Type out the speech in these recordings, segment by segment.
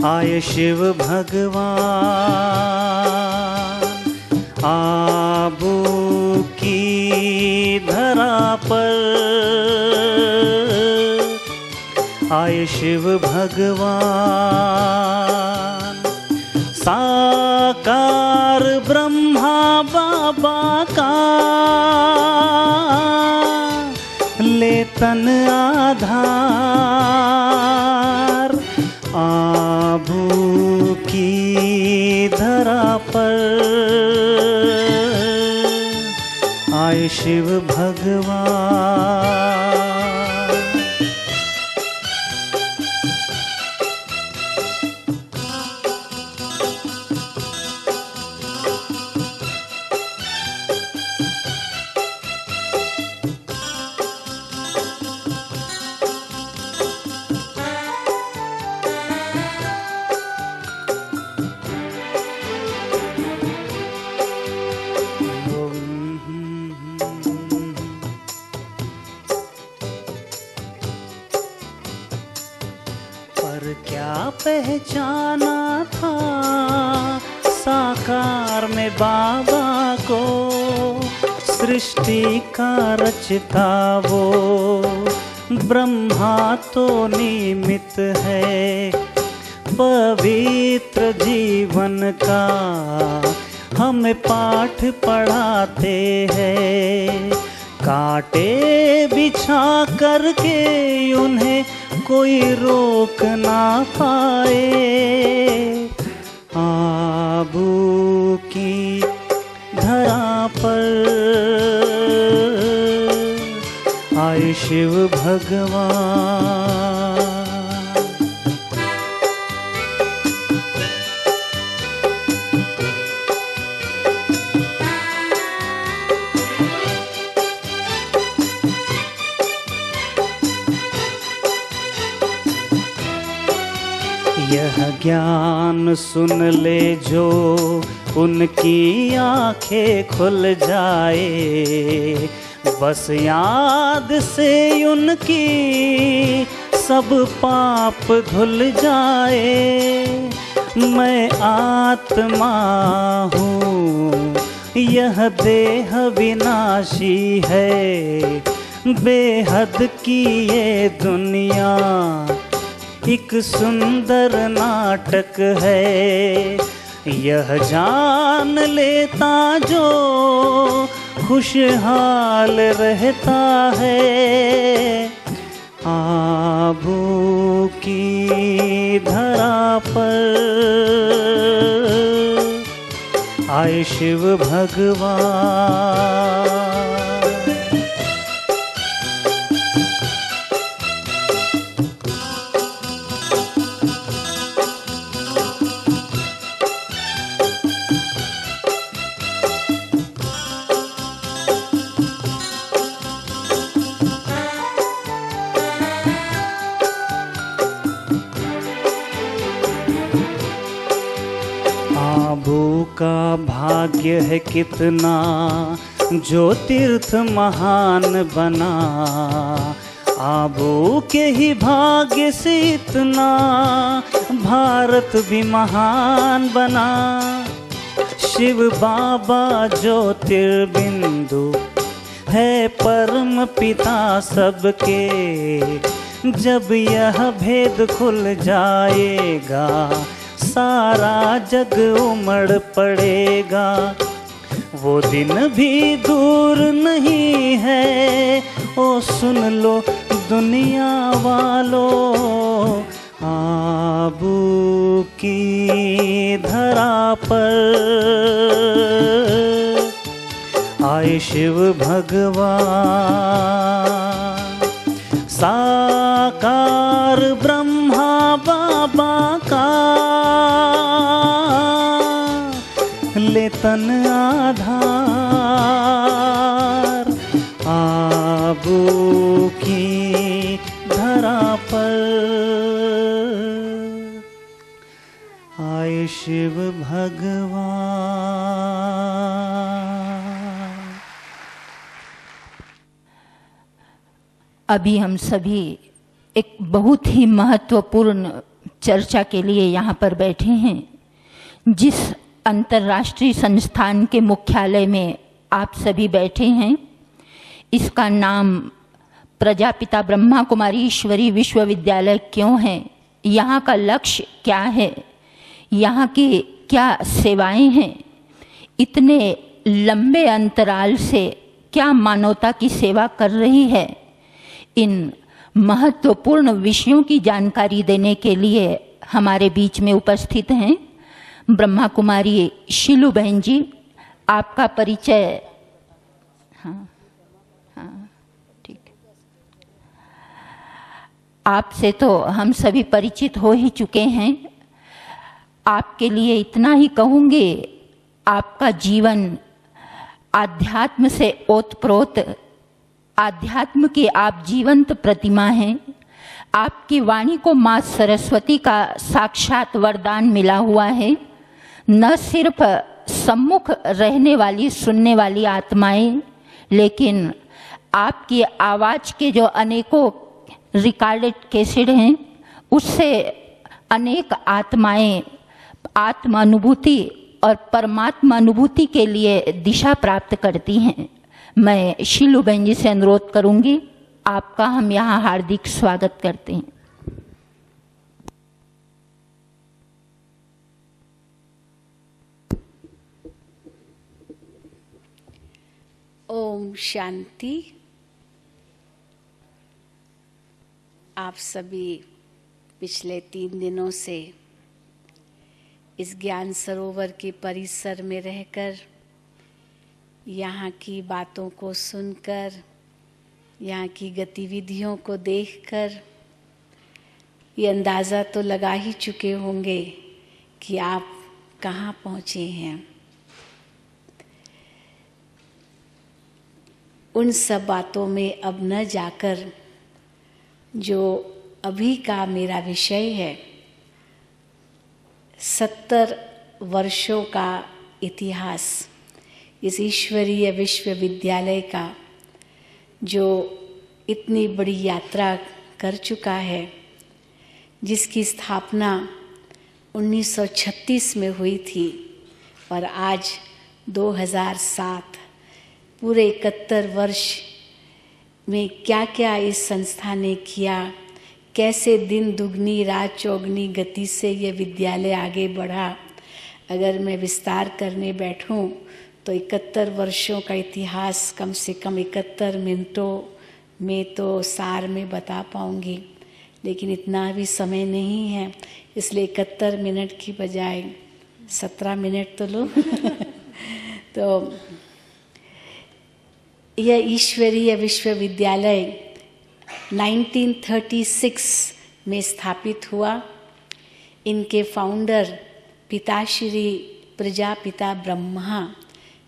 आए शिव भगवान आबू की धरा पर, आए शिव भगवान साकार ब्रह्मा बाबा का ले तन आधार। आबू की धरा पर आए शिव भगवान। क्या पहचाना था साकार में बाबा को, सृष्टि का रचता वो ब्रह्मा तो निमित्त है, पवित्र जीवन का हमें पाठ पढ़ाते हैं। कांटे बिछा करके उन्हें कोई रोक ना पाए। आबू की धरा पर आए शिव भगवान। यह ज्ञान सुन ले जो उनकी आंखें खुल जाए, बस याद से उनकी सब पाप धुल जाए। मैं आत्मा हूँ यह देह विनाशी है, बेहद की ये दुनिया एक सुंदर नाटक है। यह जान लेता जो खुशहाल रहता है। आबू की धरा पर आए शिव भगवान। आबू का भाग्य है कितना जो तीर्थ महान बना, आबू के ही भाग्य से इतना भारत भी महान बना। शिव बाबा ज्योतिर्बिंदु है परम पिता सबके, जब यह भेद खुल जाएगा सारा जग उमड़ पड़ेगा। वो दिन भी दूर नहीं है, ओ सुन लो दुनिया वालों। आबू की धरा पर आए शिव भगवान, साकार ब्रह्मा बाबा का ले तन आधार। आबू की धरा पर आए शिव भगवान। अभी हम सभी एक बहुत ही महत्वपूर्ण चर्चा के लिए यहाँ पर बैठे हैं। जिस अंतर्राष्ट्रीय संस्थान के मुख्यालय में आप सभी बैठे हैं, इसका नाम प्रजापिता ब्रह्मा कुमारी ईश्वरी विश्वविद्यालय क्यों है, यहाँ का लक्ष्य क्या है, यहाँ की क्या सेवाएं हैं, इतने लंबे अंतराल से क्या मानवता की सेवा कर रही है, इन महत्वपूर्ण विषयों की जानकारी देने के लिए हमारे बीच में उपस्थित हैं ब्रह्मा कुमारी शीलू बहन जी। आपका परिचय। हाँ, ठीक। आपसे तो हम सभी परिचित हो ही चुके हैं। आपके लिए इतना ही कहूँगी, आपका जीवन आध्यात्म से ओतप्रोत, आध्यात्म की आप जीवंत प्रतिमा हैं। आपकी वाणी को माँ सरस्वती का साक्षात वरदान मिला हुआ है। न सिर्फ सम्मुख रहने वाली सुनने वाली आत्माएं, लेकिन आपकी आवाज़ के जो अनेकों रिकॉर्डेड कैसेट हैं, उससे अनेक आत्माएं आत्म अनुभूति और परमात्मा अनुभूति के लिए दिशा प्राप्त करती हैं। मैं शीलू बहन जी से अनुरोध करूंगी, आपका हम यहाँ हार्दिक स्वागत करते हैं। ओम शांति। आप सभी पिछले 3 दिनों से इस ज्ञान सरोवर के परिसर में रहकर, यहाँ की बातों को सुनकर, यहाँ की गतिविधियों को देखकर ये अंदाज़ा तो लगा ही चुके होंगे कि आप कहाँ पहुँचे हैं। उन सब बातों में अब न जाकर जो अभी का मेरा विषय है, 70 वर्षों का इतिहास इस ईश्वरीय विश्वविद्यालय का, जो इतनी बड़ी यात्रा कर चुका है, जिसकी स्थापना 1936 में हुई थी और आज 2007, पूरे 71 वर्ष में क्या क्या इस संस्था ने किया, कैसे दिन दुगनी रात चौगनी गति से ये विद्यालय आगे बढ़ा। अगर मैं विस्तार करने बैठूं तो 71 वर्षों का इतिहास कम से कम 71 मिनटों में तो सार में बता पाऊंगी, लेकिन इतना भी समय नहीं है, इसलिए 71 मिनट की बजाय 17 मिनट तो लो। तो यह ईश्वरीय विश्वविद्यालय 1936 में स्थापित हुआ। इनके फाउंडर पिताश्री प्रजापिता ब्रह्मा,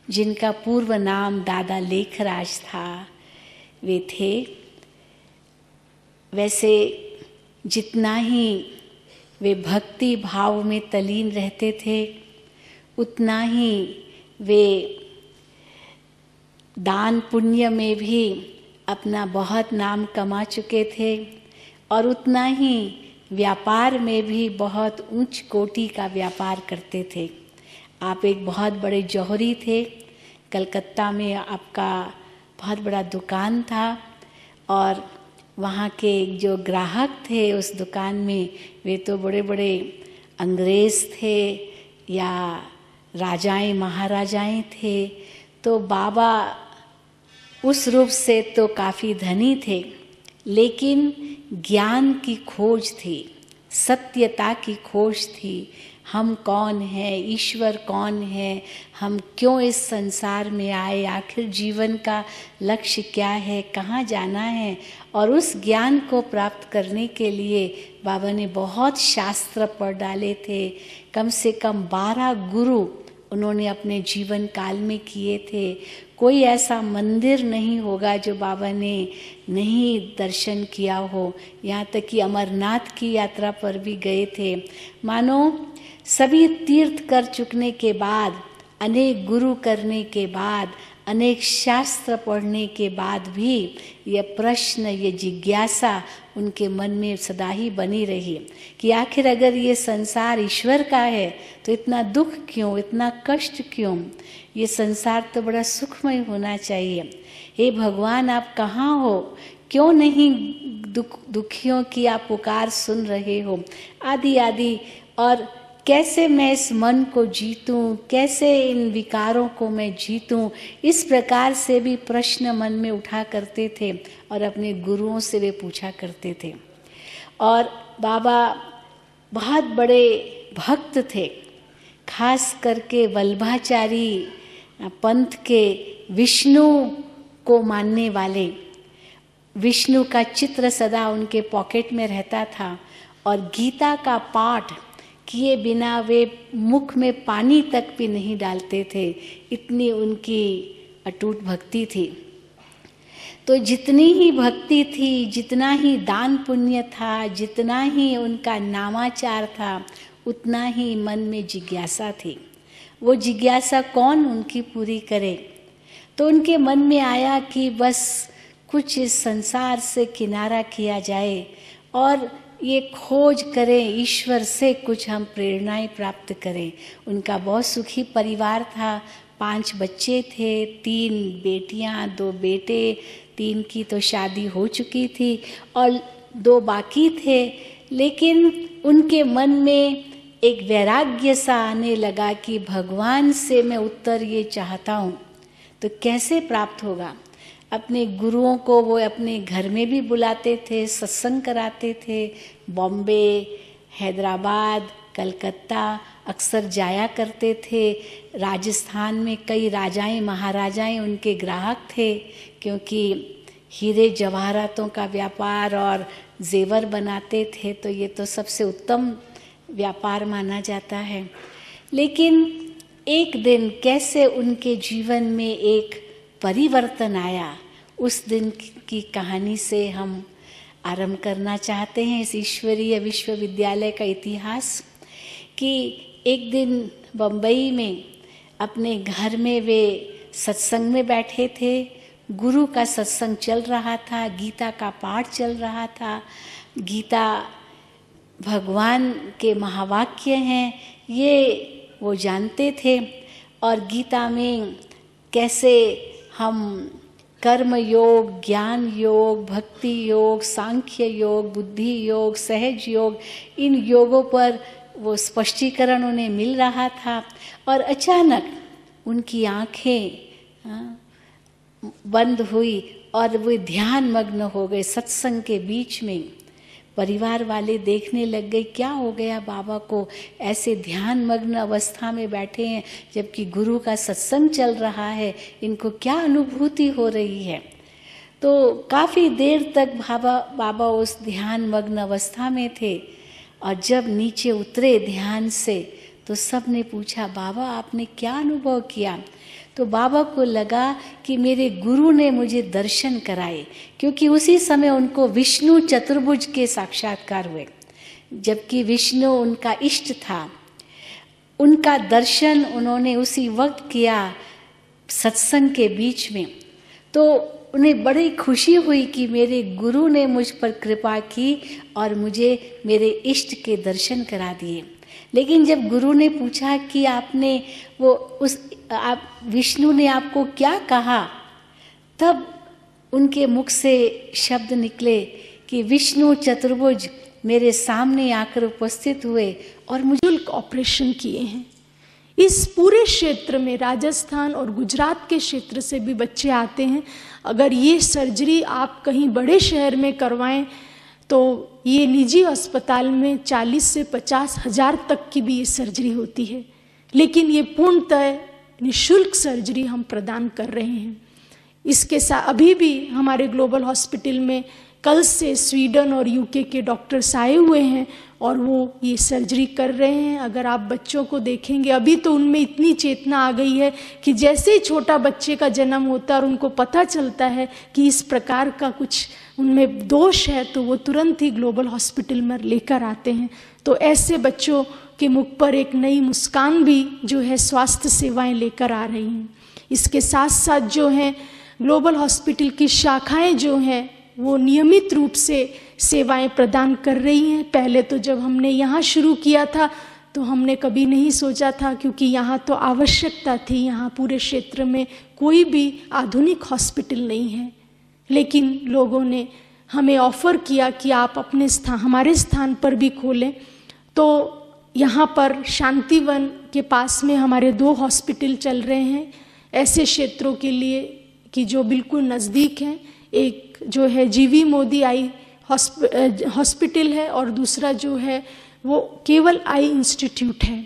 जिनका पूर्व नाम दादा लेखराज था, वे थे। वैसे जितना ही वे भक्ति भाव में तल्लीन रहते थे, उतना ही वे दान पुण्य में भी अपना बहुत नाम कमा चुके थे और उतना ही व्यापार में भी बहुत उच्च कोटि का व्यापार करते थे। आप एक बहुत बड़े जौहरी थे। कलकत्ता में आपका बहुत बड़ा दुकान था और वहाँ के जो ग्राहक थे उस दुकान में, वे तो बड़े बड़े अंग्रेज़ थे या राजाएं महाराजाएं थे। तो बाबा उस रूप से तो काफ़ी धनी थे, लेकिन ज्ञान की खोज थी, सत्यता की खोज थी। हम कौन हैं, ईश्वर कौन है, हम क्यों इस संसार में आए, आखिर जीवन का लक्ष्य क्या है, कहाँ जाना है। और उस ज्ञान को प्राप्त करने के लिए बाबा ने बहुत शास्त्र पढ़ डाले थे। कम से कम 12 गुरु उन्होंने अपने जीवन काल में किए थे। कोई ऐसा मंदिर नहीं होगा जो बाबा ने नहीं दर्शन किया हो, यहाँ तक कि अमरनाथ की यात्रा पर भी गए थे। मानो सभी तीर्थ कर चुकने के बाद, अनेक गुरु करने के बाद, अनेक शास्त्र पढ़ने के बाद भी यह प्रश्न, ये जिज्ञासा उनके मन में सदा ही बनी रही कि आखिर अगर ये संसार ईश्वर का है तो इतना दुख क्यों, इतना कष्ट क्यों? ये संसार तो बड़ा सुखमय होना चाहिए। हे भगवान, आप कहाँ हो? क्यों नहीं दुखियों की आप पुकार सुन रहे हो? आदि आदि। और कैसे मैं इस मन को जीतूं, कैसे इन विकारों को मैं जीतूं, इस प्रकार से भी प्रश्न मन में उठा करते थे और अपने गुरुओं से वे पूछा करते थे। और बाबा बहुत बड़े भक्त थे, खास करके वल्लभाचारी पंथ के विष्णु को मानने वाले। विष्णु का चित्र सदा उनके पॉकेट में रहता था और गीता का पाठ किए बिना वे मुख में पानी तक भी नहीं डालते थे, इतनी उनकी अटूट भक्ति थी। तो जितनी ही भक्ति थी, जितना ही दान पुण्य था, जितना ही उनका नामाचार था, उतना ही मन में जिज्ञासा थी। वो जिज्ञासा कौन उनकी पूरी करे? तो उनके मन में आया कि बस कुछ इस संसार से किनारा किया जाए और ये खोज करें, ईश्वर से कुछ हम प्रेरणाएं प्राप्त करें। उनका बहुत सुखी परिवार था, 5 बच्चे थे, 3 बेटियां, 2 बेटे, 3 की तो शादी हो चुकी थी और 2 बाकी थे। लेकिन उनके मन में एक वैराग्य सा आने लगा कि भगवान से मैं उत्तर ये चाहता हूँ, तो कैसे प्राप्त होगा? अपने गुरुओं को वो अपने घर में भी बुलाते थे, सत्संग कराते थे। बॉम्बे, हैदराबाद, कलकत्ता अक्सर जाया करते थे। राजस्थान में कई राजाएं महाराजाएं उनके ग्राहक थे, क्योंकि हीरे जवाहरातों का व्यापार और जेवर बनाते थे, तो ये तो सबसे उत्तम व्यापार माना जाता है। लेकिन एक दिन कैसे उनके जीवन में एक परिवर्तन आया, उस दिन की कहानी से हम आरंभ करना चाहते हैं इस ईश्वरीय विश्वविद्यालय का इतिहास। कि एक दिन बम्बई में अपने घर में वे सत्संग में बैठे थे, गुरु का सत्संग चल रहा था, गीता का पाठ चल रहा था। गीता भगवान के महावाक्य हैं, ये वो जानते थे। और गीता में कैसे हम कर्म योग, ज्ञान योग, भक्ति योग, सांख्य योग, बुद्धि योग, सहज योग, इन योगों पर वो स्पष्टीकरण उन्हें मिल रहा था। और अचानक उनकी आंखें बंद हुई और वे ध्यान मग्न हो गए सत्संग के बीच में। परिवार वाले देखने लग गए, क्या हो गया बाबा को, ऐसे ध्यान मग्न अवस्था में बैठे हैं जबकि गुरु का सत्संग चल रहा है, इनको क्या अनुभूति हो रही है। तो काफ़ी देर तक बाबा उस ध्यान मग्न अवस्था में थे और जब नीचे उतरे ध्यान से तो सब ने पूछा, बाबा आपने क्या अनुभव किया? तो बाबा को लगा कि मेरे गुरु ने मुझे दर्शन कराए, क्योंकि उसी समय उनको विष्णु चतुर्भुज के साक्षात्कार हुए, जबकि विष्णु उनका इष्ट था। उनका दर्शन उन्होंने उसी वक्त किया सत्संग के बीच में। तो उन्हें बड़ी खुशी हुई कि मेरे गुरु ने मुझ पर कृपा की और मुझे मेरे इष्ट के दर्शन करा दिए। लेकिन जब गुरु ने पूछा कि आपने आप विष्णु ने आपको क्या कहा, तब उनके मुख से शब्द निकले कि विष्णु चतुर्भुज मेरे सामने आकर उपस्थित हुए और मुझे ऑपरेशन किए हैं। इस पूरे क्षेत्र में राजस्थान और गुजरात के क्षेत्र से भी बच्चे आते हैं। अगर ये सर्जरी आप कहीं बड़े शहर में करवाएं तो ये निजी अस्पताल में 40 से 50 हज़ार तक की भी ये सर्जरी होती है, लेकिन ये पूर्णतः निःशुल्क सर्जरी हम प्रदान कर रहे हैं। इसके साथ अभी भी हमारे ग्लोबल हॉस्पिटल में कल से स्वीडन और यूके के डॉक्टर्स आए हुए हैं और वो ये सर्जरी कर रहे हैं। अगर आप बच्चों को देखेंगे, अभी तो उनमें इतनी चेतना आ गई है कि जैसे ही छोटा बच्चे का जन्म होता है और उनको पता चलता है कि इस प्रकार का कुछ उनमें दोष है, तो वो तुरंत ही ग्लोबल हॉस्पिटल में लेकर आते हैं। तो ऐसे बच्चों के मुख पर एक नई मुस्कान भी जो है स्वास्थ्य सेवाएं लेकर आ रही हैं। इसके साथ साथ जो हैं ग्लोबल हॉस्पिटल की शाखाएं जो हैं वो नियमित रूप से सेवाएं प्रदान कर रही हैं। पहले तो जब हमने यहाँ शुरू किया था तो हमने कभी नहीं सोचा था, क्योंकि यहाँ तो आवश्यकता थी, यहाँ पूरे क्षेत्र में कोई भी आधुनिक हॉस्पिटल नहीं है। लेकिन लोगों ने हमें ऑफ़र किया कि आप अपने हमारे स्थान पर भी खोलें। तो यहाँ पर शांतिवन के पास में हमारे 2 हॉस्पिटल चल रहे हैं ऐसे क्षेत्रों के लिए कि जो बिल्कुल नज़दीक हैं। एक जो है जीवी मोदी आई हॉस्पिटल है और दूसरा जो है वो केवल आई इंस्टीट्यूट है,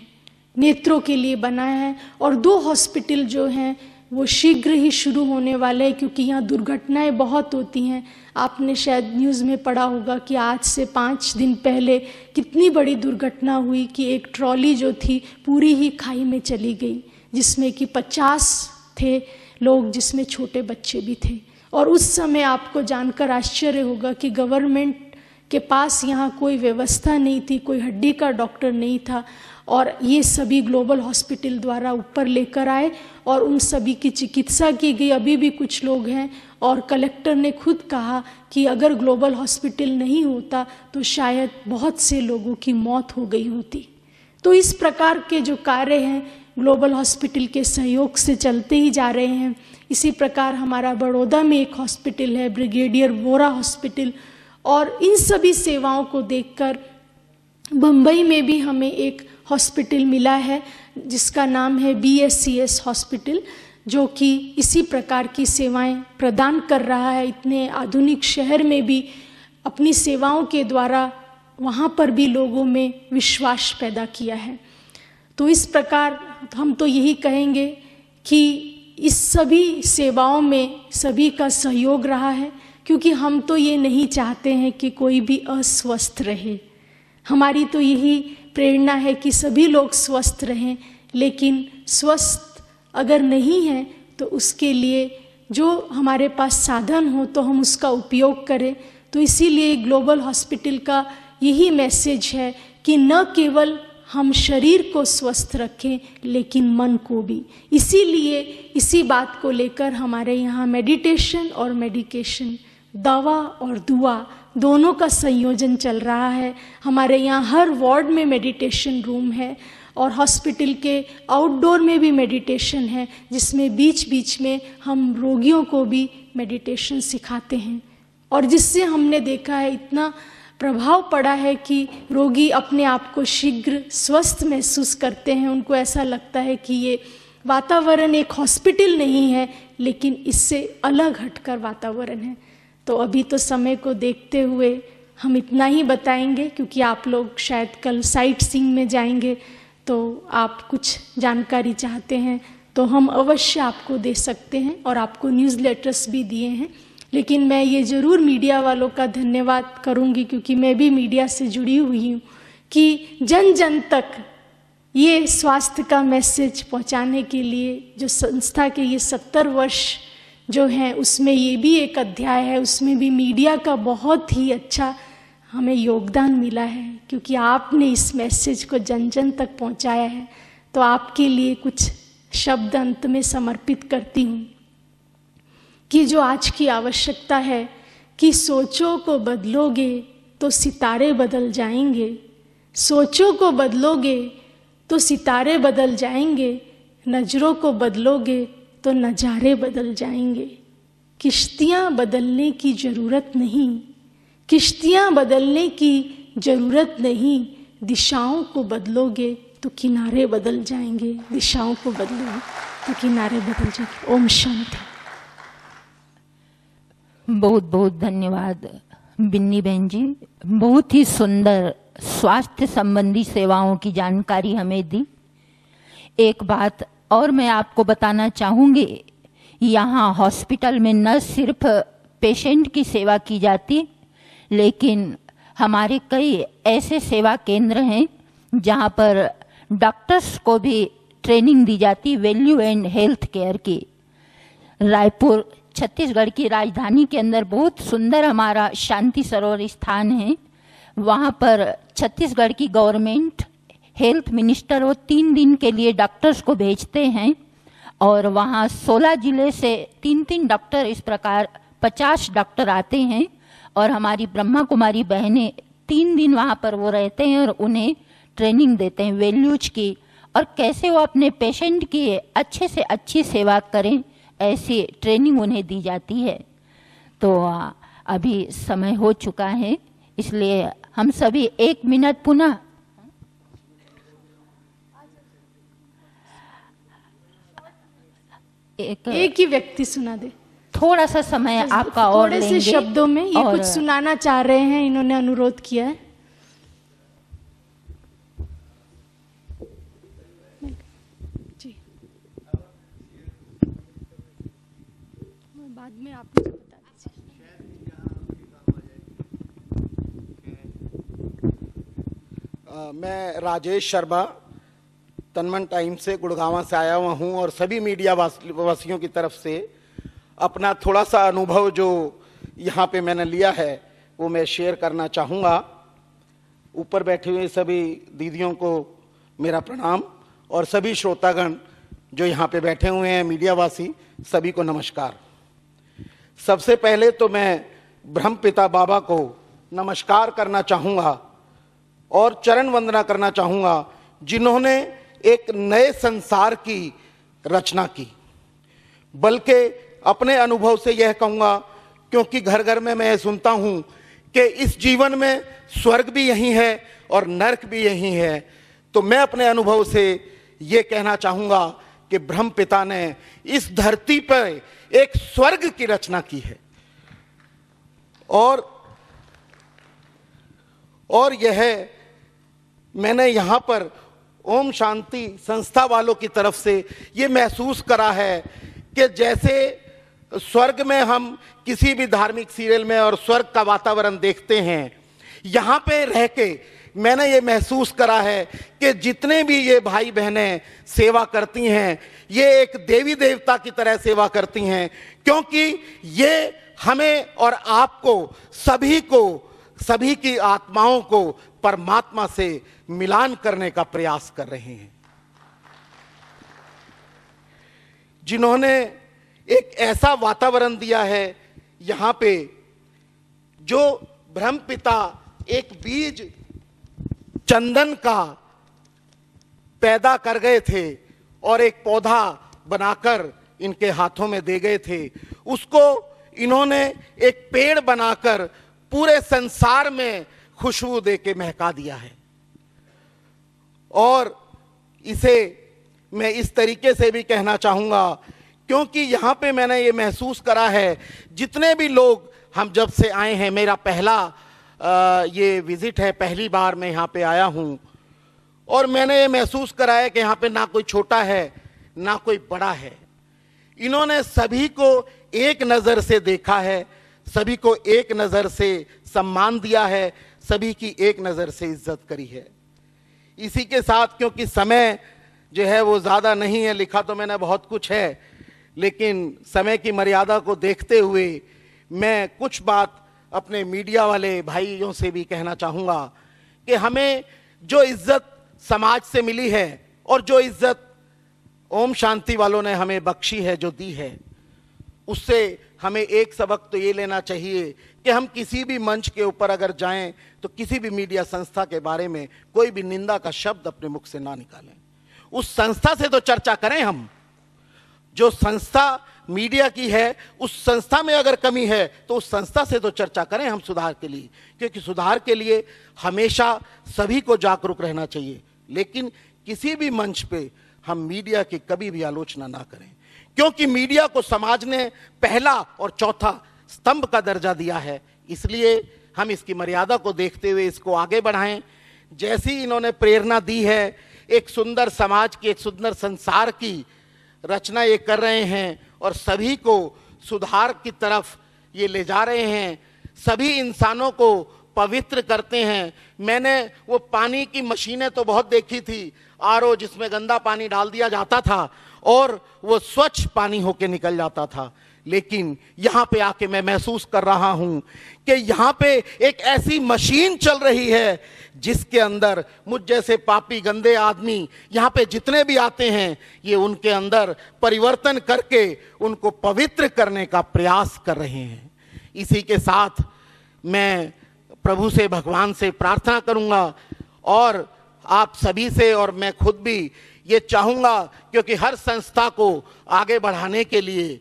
नेत्रों के लिए बनाया है। और 2 हॉस्पिटल जो हैं वो शीघ्र ही शुरू होने वाले हैं, क्योंकि यहाँ दुर्घटनाएं बहुत होती हैं। आपने शायद न्यूज़ में पढ़ा होगा कि आज से 5 दिन पहले कितनी बड़ी दुर्घटना हुई कि एक ट्रॉली जो थी पूरी ही खाई में चली गई, जिसमें कि 50 थे लोग, जिसमें छोटे बच्चे भी थे। और उस समय आपको जानकर आश्चर्य होगा कि गवर्नमेंट के पास यहाँ कोई व्यवस्था नहीं थी, कोई हड्डी का डॉक्टर नहीं था, और ये सभी ग्लोबल हॉस्पिटल द्वारा ऊपर लेकर आए और उन सभी की चिकित्सा की गई। अभी भी कुछ लोग हैं और कलेक्टर ने खुद कहा कि अगर ग्लोबल हॉस्पिटल नहीं होता तो शायद बहुत से लोगों की मौत हो गई होती। तो इस प्रकार के जो कार्य हैं ग्लोबल हॉस्पिटल के सहयोग से चलते ही जा रहे हैं। इसी प्रकार हमारा बड़ौदा में एक हॉस्पिटल है, ब्रिगेडियर वोरा हॉस्पिटल, और इन सभी सेवाओं को देखकर बम्बई में भी हमें एक हॉस्पिटल मिला है जिसका नाम है BSCS हॉस्पिटल, जो कि इसी प्रकार की सेवाएं प्रदान कर रहा है। इतने आधुनिक शहर में भी अपनी सेवाओं के द्वारा वहाँ पर भी लोगों में विश्वास पैदा किया है। तो इस प्रकार हम तो यही कहेंगे कि इस सभी सेवाओं में सभी का सहयोग रहा है, क्योंकि हम तो ये नहीं चाहते हैं कि कोई भी अस्वस्थ रहे। हमारी तो यही प्रेरणा है कि सभी लोग स्वस्थ रहें, लेकिन स्वस्थ अगर नहीं है तो उसके लिए जो हमारे पास साधन हो तो हम उसका उपयोग करें। तो इसीलिए ग्लोबल हॉस्पिटल का यही मैसेज है कि न केवल हम शरीर को स्वस्थ रखें लेकिन मन को भी। इसीलिए इसी बात को लेकर हमारे यहाँ मेडिटेशन और मेडिकेशन, दवा और दुआ दोनों का संयोजन चल रहा है। हमारे यहाँ हर वार्ड में मेडिटेशन रूम है और हॉस्पिटल के आउटडोर में भी मेडिटेशन है, जिसमें बीच बीच में हम रोगियों को भी मेडिटेशन सिखाते हैं। और जिससे हमने देखा है इतना प्रभाव पड़ा है कि रोगी अपने आप को शीघ्र स्वस्थ महसूस करते हैं। उनको ऐसा लगता है कि ये वातावरण एक हॉस्पिटल नहीं है, लेकिन इससे अलग हटकर वातावरण है। तो अभी तो समय को देखते हुए हम इतना ही बताएंगे, क्योंकि आप लोग शायद कल साइट सीइंग में जाएंगे, तो आप कुछ जानकारी चाहते हैं तो हम अवश्य आपको दे सकते हैं और आपको न्यूज़लेटर्स भी दिए हैं। लेकिन मैं ये ज़रूर मीडिया वालों का धन्यवाद करूँगी, क्योंकि मैं भी मीडिया से जुड़ी हुई हूँ, कि जन जन तक ये स्वास्थ्य का मैसेज पहुँचाने के लिए जो संस्था के ये 70 वर्ष जो हैं उसमें ये भी एक अध्याय है। उसमें भी मीडिया का बहुत ही अच्छा हमें योगदान मिला है, क्योंकि आपने इस मैसेज को जन जन तक पहुँचाया है। तो आपके लिए कुछ शब्द अंत में समर्पित करती हूँ कि जो आज की आवश्यकता है कि सोचों को बदलोगे तो सितारे बदल जाएंगे, सोचों को बदलोगे तो सितारे बदल जाएंगे, नज़रों को बदलोगे तो नज़ारे बदल जाएंगे। किश्तियाँ बदलने की ज़रूरत नहीं, किश्तियाँ बदलने की ज़रूरत नहीं, दिशाओं को बदलोगे तो किनारे बदल जाएंगे, दिशाओं को बदलोगे तो किनारे बदल जाएंगे। ओम शांति। बहुत बहुत धन्यवाद बिन्नी बहन जी, बहुत ही सुंदर स्वास्थ्य संबंधी सेवाओं की जानकारी हमें दी। एक बात और मैं आपको बताना चाहूँगी, यहाँ हॉस्पिटल में न सिर्फ पेशेंट की सेवा की जाती, लेकिन हमारे कई ऐसे सेवा केंद्र हैं जहाँ पर डॉक्टर्स को भी ट्रेनिंग दी जाती वैल्यू एंड हेल्थ केयर की। रायपुर छत्तीसगढ़ की राजधानी के अंदर बहुत सुंदर हमारा शांति सरोवर स्थान है। वहाँ पर छत्तीसगढ़ की गवर्नमेंट हेल्थ मिनिस्टर वो 3 दिन के लिए डॉक्टर्स को भेजते हैं और वहाँ 16 जिले से 3-3 डॉक्टर, इस प्रकार 50 डॉक्टर आते हैं और हमारी ब्रह्मा कुमारी बहनें 3 दिन वहाँ पर वो रहते हैं और उन्हें ट्रेनिंग देते हैं वैल्यूज की, और कैसे वो अपने पेशेंट की अच्छे से अच्छी सेवा करें, ऐसी ट्रेनिंग उन्हें दी जाती है। तो अभी समय हो चुका है, इसलिए हम सभी 1 मिनट पुनः एक ही व्यक्ति सुना दे, थोड़ा सा समय आपका और थोड़े लेंगे। से शब्दों में ये और कुछ सुनाना चाह रहे हैं, इन्होंने अनुरोध किया है। जी, बाद में आप मुझे बता दीजिए। मैं राजेश शर्मा तनमन टाइम से गुड़गांव से आया हुआ हूँ और सभी मीडिया वासियों की तरफ से अपना थोड़ा सा अनुभव जो यहाँ पे मैंने लिया है वो मैं शेयर करना चाहूँगा। ऊपर बैठे हुए सभी दीदियों को मेरा प्रणाम और सभी श्रोतागण जो यहाँ पे बैठे हुए हैं मीडियावासी, सभी को नमस्कार। सबसे पहले तो मैं ब्रह्मपिता बाबा को नमस्कार करना चाहूँगा और चरण वंदना करना चाहूँगा, जिन्होंने एक नए संसार की रचना की। बल्कि अपने अनुभव से यह कहूँगा, क्योंकि घर घर में मैं सुनता हूँ कि इस जीवन में स्वर्ग भी यही है और नरक भी यही है, तो मैं अपने अनुभव से ये कहना चाहूँगा कि ब्रह्मपिता ने इस धरती पर एक स्वर्ग की रचना की है। और यह मैंने यहाँ पर ओम शांति संस्था वालों की तरफ से ये महसूस करा है कि जैसे स्वर्ग में हम किसी भी धार्मिक सीरियल में और स्वर्ग का वातावरण देखते हैं, यहाँ पे रह के मैंने ये महसूस करा है कि जितने भी ये भाई बहनें सेवा करती हैं, ये एक देवी देवता की तरह सेवा करती हैं, क्योंकि ये हमें और आपको सभी की आत्माओं को परमात्मा से मिलान करने का प्रयास कर रहे हैं। जिन्होंने एक ऐसा वातावरण दिया है यहाँ पे, जो ब्रह्मपिता एक बीज चंदन का पैदा कर गए थे और एक पौधा बनाकर इनके हाथों में दे गए थे, उसको इन्होंने एक पेड़ बनाकर पूरे संसार में खुशबू दे के महका दिया है। और इसे मैं इस तरीके से भी कहना चाहूँगा, क्योंकि यहाँ पे मैंने ये महसूस करा है, जितने भी लोग हम जब से आए हैं, मेरा पहला ये विजिट है, पहली बार मैं यहाँ पे आया हूँ, और मैंने ये महसूस करा है कि यहाँ पे ना कोई छोटा है ना कोई बड़ा है। इन्होंने सभी को एक नज़र से देखा है, सभी को एक नज़र से सम्मान दिया है, सभी की एक नज़र से इज्जत करी है। इसी के साथ, क्योंकि समय जो है वो ज़्यादा नहीं है, लिखा तो मैंने बहुत कुछ है, लेकिन समय की मर्यादा को देखते हुए मैं कुछ बात अपने मीडिया वाले भाइयों से भी कहना चाहूँगा कि हमें जो इज्जत समाज से मिली है और जो इज्जत ओम शांति वालों ने हमें बख्शी है, जो दी है, उससे हमें एक सबक तो ये लेना चाहिए कि हम किसी भी मंच के ऊपर अगर जाएं तो किसी भी मीडिया संस्था के बारे में कोई भी निंदा का शब्द अपने मुख से ना निकालें। उस संस्था से तो चर्चा करें हम, जो संस्था मीडिया की है, उस संस्था में अगर कमी है तो उस संस्था से तो चर्चा करें हम सुधार के लिए, क्योंकि सुधार के लिए हमेशा सभी को जागरूक रहना चाहिए। लेकिन किसी भी मंच पे हम मीडिया की कभी भी आलोचना ना करें, क्योंकि मीडिया को समाज ने पहला और चौथा स्तंभ का दर्जा दिया है। इसलिए हम इसकी मर्यादा को देखते हुए इसको आगे बढ़ाएं। जैसी इन्होंने प्रेरणा दी है, एक सुंदर समाज की, एक सुंदर संसार की रचना ये कर रहे हैं और सभी को सुधार की तरफ ये ले जा रहे हैं, सभी इंसानों को पवित्र करते हैं। मैंने वो पानी की मशीनें तो बहुत देखी थी, आरओ, जिसमें गंदा पानी डाल दिया जाता था और वो स्वच्छ पानी होके निकल जाता था, लेकिन यहाँ पे आके मैं महसूस कर रहा हूँ कि यहाँ पे एक ऐसी मशीन चल रही है जिसके अंदर मुझ जैसे पापी गंदे आदमी यहाँ पे जितने भी आते हैं, ये उनके अंदर परिवर्तन करके उनको पवित्र करने का प्रयास कर रहे हैं। इसी के साथ मैं प्रभु से, भगवान से प्रार्थना करूँगा और आप सभी से, और मैं खुद भी ये चाहूँगा, क्योंकि हर संस्था को आगे बढ़ाने के लिए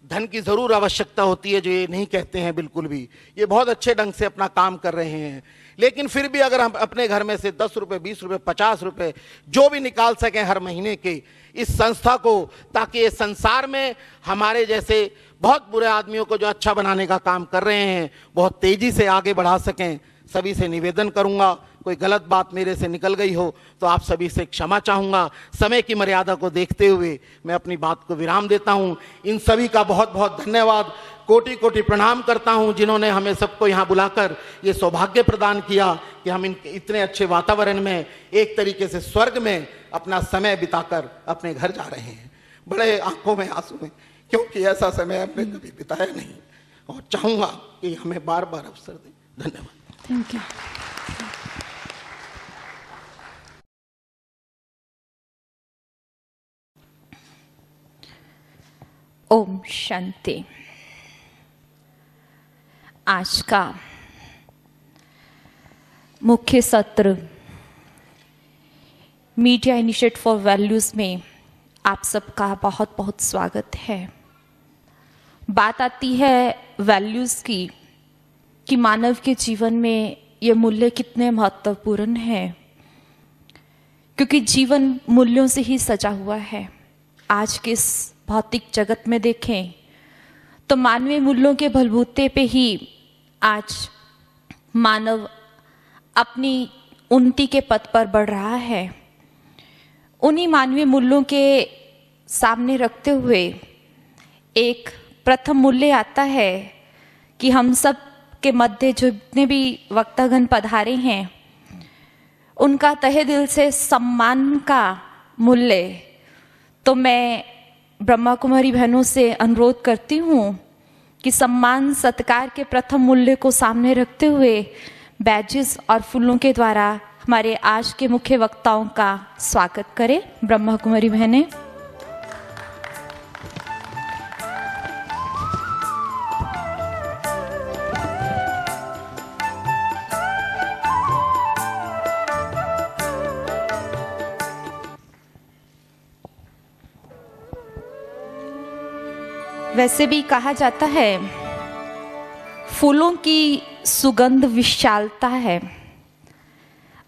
धन की ज़रूर आवश्यकता होती है, जो ये नहीं कहते हैं बिल्कुल भी। ये बहुत अच्छे ढंग से अपना काम कर रहे हैं, लेकिन फिर भी अगर हम अपने घर में से 10 रुपये, 20 रुपये, 50 रुपये जो भी निकाल सकें हर महीने के इस संस्था को, ताकि ये संसार में हमारे जैसे बहुत बुरे आदमियों को जो अच्छा बनाने का काम कर रहे हैं बहुत तेज़ी से आगे बढ़ा सकें, सभी से निवेदन करूँगा। कोई गलत बात मेरे से निकल गई हो तो आप सभी से क्षमा चाहूँगा। समय की मर्यादा को देखते हुए मैं अपनी बात को विराम देता हूँ। इन सभी का बहुत बहुत धन्यवाद, कोटि कोटि प्रणाम करता हूँ जिन्होंने हमें सबको यहाँ बुलाकर ये सौभाग्य प्रदान किया कि हम इतने अच्छे वातावरण में एक तरीके से स्वर्ग में अपना समय बिताकर अपने घर जा रहे हैं। बड़े आंखों में आंसू हैं, क्योंकि ऐसा समय हमने कभी बिताया नहीं, और चाहूँगा कि हमें बार बार अवसर दें। धन्यवाद। Thank you. ओम शांति। आज का मुख्य सत्र मीडिया इनिशिएटिव फॉर वैल्यूज में आप सबका बहुत बहुत स्वागत है। बात आती है वैल्यूज की कि मानव के जीवन में ये मूल्य कितने महत्वपूर्ण हैं, क्योंकि जीवन मूल्यों से ही सजा हुआ है। आज के इस भौतिक जगत में देखें तो मानवीय मूल्यों के बलबूते पे ही आज मानव अपनी उन्नति के पथ पर बढ़ रहा है। उन्हीं मानवीय मूल्यों के सामने रखते हुए एक प्रथम मूल्य आता है कि हम सब के मध्य जो जितने भी वक्तागण पधारे हैं उनका तहे दिल से सम्मान का मूल्य। तो मैं ब्रह्मा कुमारी बहनों से अनुरोध करती हूँ कि सम्मान सत्कार के प्रथम मूल्य को सामने रखते हुए बैजेस और फूलों के द्वारा हमारे आज के मुख्य वक्ताओं का स्वागत करें। ब्रह्मा कुमारी बहनें। वैसे भी कहा जाता है फूलों की सुगंध विशालता है,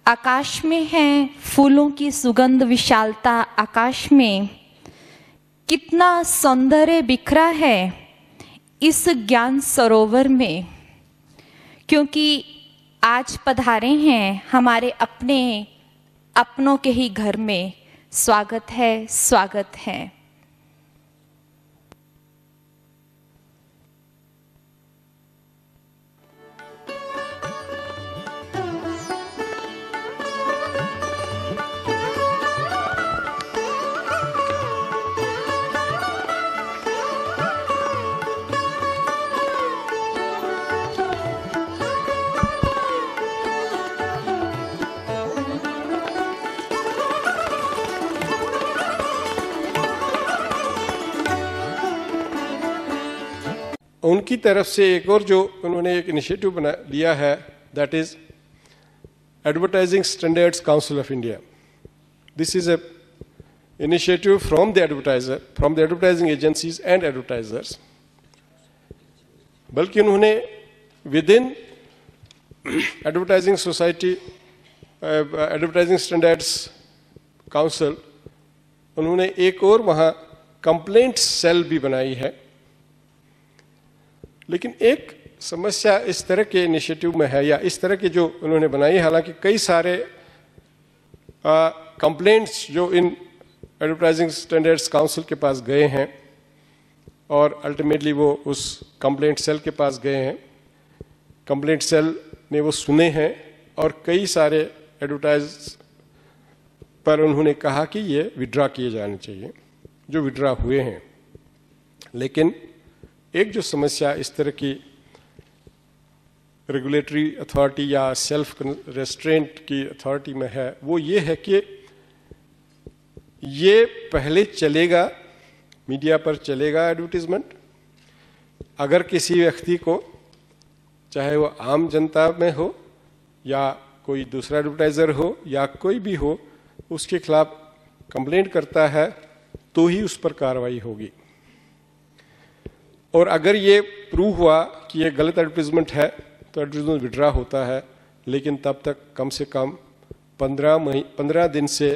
आकाश में है फूलों की सुगंध विशालता। आकाश में कितना सौंदर्य बिखरा है इस ज्ञान सरोवर में, क्योंकि आज पधारे हैं हमारे अपनों के ही घर में। स्वागत है, स्वागत है। उनकी तरफ से एक और जो उन्होंने एक इनिशिएटिव बना लिया है, that is advertising standards council of India. This is a initiative from the advertising agencies and advertisers. बल्कि उन्होंने with in advertising society, advertising standards council, उन्होंने एक और वहाँ कंप्लेंट सेल भी बनाई है। लेकिन एक समस्या इस तरह के इनिशिएटिव में है, या इस तरह के जो उन्होंने बनाई, हालांकि कई सारे कंप्लेंट्स जो इन एडवर्टाइजिंग स्टैंडर्ड्स काउंसिल के पास गए हैं और अल्टीमेटली वो उस कंप्लेंट सेल के पास गए हैं। कंप्लेंट सेल ने वो सुने हैं और कई सारे एडवर्टाइज पर उन्होंने कहा कि ये विड्रॉ किए जाने चाहिए, जो विड्रॉ हुए हैं। लेकिन एक जो समस्या इस तरह की रेगुलेटरी अथॉरिटी या सेल्फ रेस्ट्रेंट की अथॉरिटी में है, वो ये है कि ये पहले चलेगा, मीडिया पर चलेगा एडवर्टीजमेंट। अगर किसी व्यक्ति को, चाहे वो आम जनता में हो या कोई दूसरा एडवर्टाइजर हो या कोई भी हो, उसके खिलाफ कंप्लेंट करता है तो ही उस पर कार्रवाई होगी। और अगर ये प्रूव हुआ कि ये गलत एडवर्टीजमेंट है तो एडवर्टीजमेंट विड्रॉ होता है, लेकिन तब तक कम से कम 15 दिन से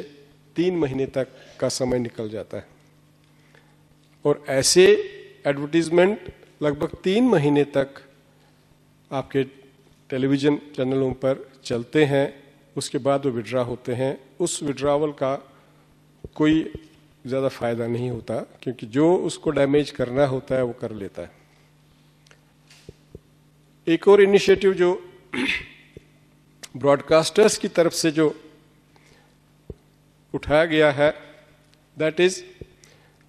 3 महीने तक का समय निकल जाता है। और ऐसे एडवर्टीजमेंट लगभग 3 महीने तक आपके टेलीविजन चैनलों पर चलते हैं, उसके बाद वो विड्रॉ होते हैं। उस विड्रॉवल का कोई ज़्यादा फायदा नहीं होता, क्योंकि जो उसको डैमेज करना होता है वो कर लेता है। एक और इनिशिएटिव जो ब्रॉडकास्टर्स की तरफ से जो उठाया गया है, that is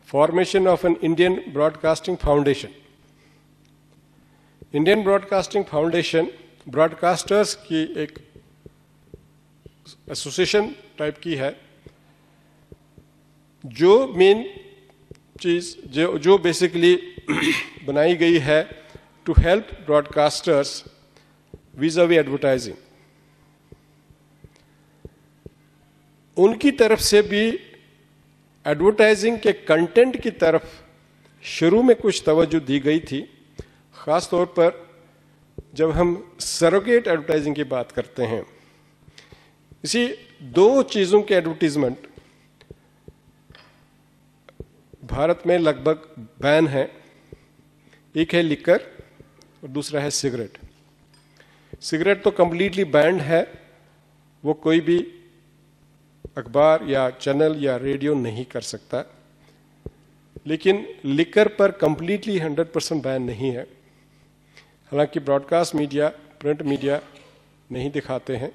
formation of an Indian broadcasting foundation. Indian broadcasting foundation broadcasters की एक एसोसिएशन टाइप की है, जो मेन चीज जो बेसिकली बनाई गई है टू हेल्प ब्रॉडकास्टर्स विज़-अ-वी एडवर्टाइजिंग। उनकी तरफ से भी एडवर्टाइजिंग के कंटेंट की तरफ शुरू में कुछ तवज्जो दी गई थी, खास तौर पर जब हम सरोगेट एडवर्टाइजिंग की बात करते हैं। इसी 2 चीजों के एडवर्टीजमेंट भारत में लगभग बैन है। एक है लिकर और दूसरा है सिगरेट। सिगरेट तो कंप्लीटली बैंड है, वो कोई भी अखबार या चैनल या रेडियो नहीं कर सकता। लेकिन लिकर पर कंप्लीटली 100% बैन नहीं है। हालांकि ब्रॉडकास्ट मीडिया, प्रिंट मीडिया नहीं दिखाते हैं,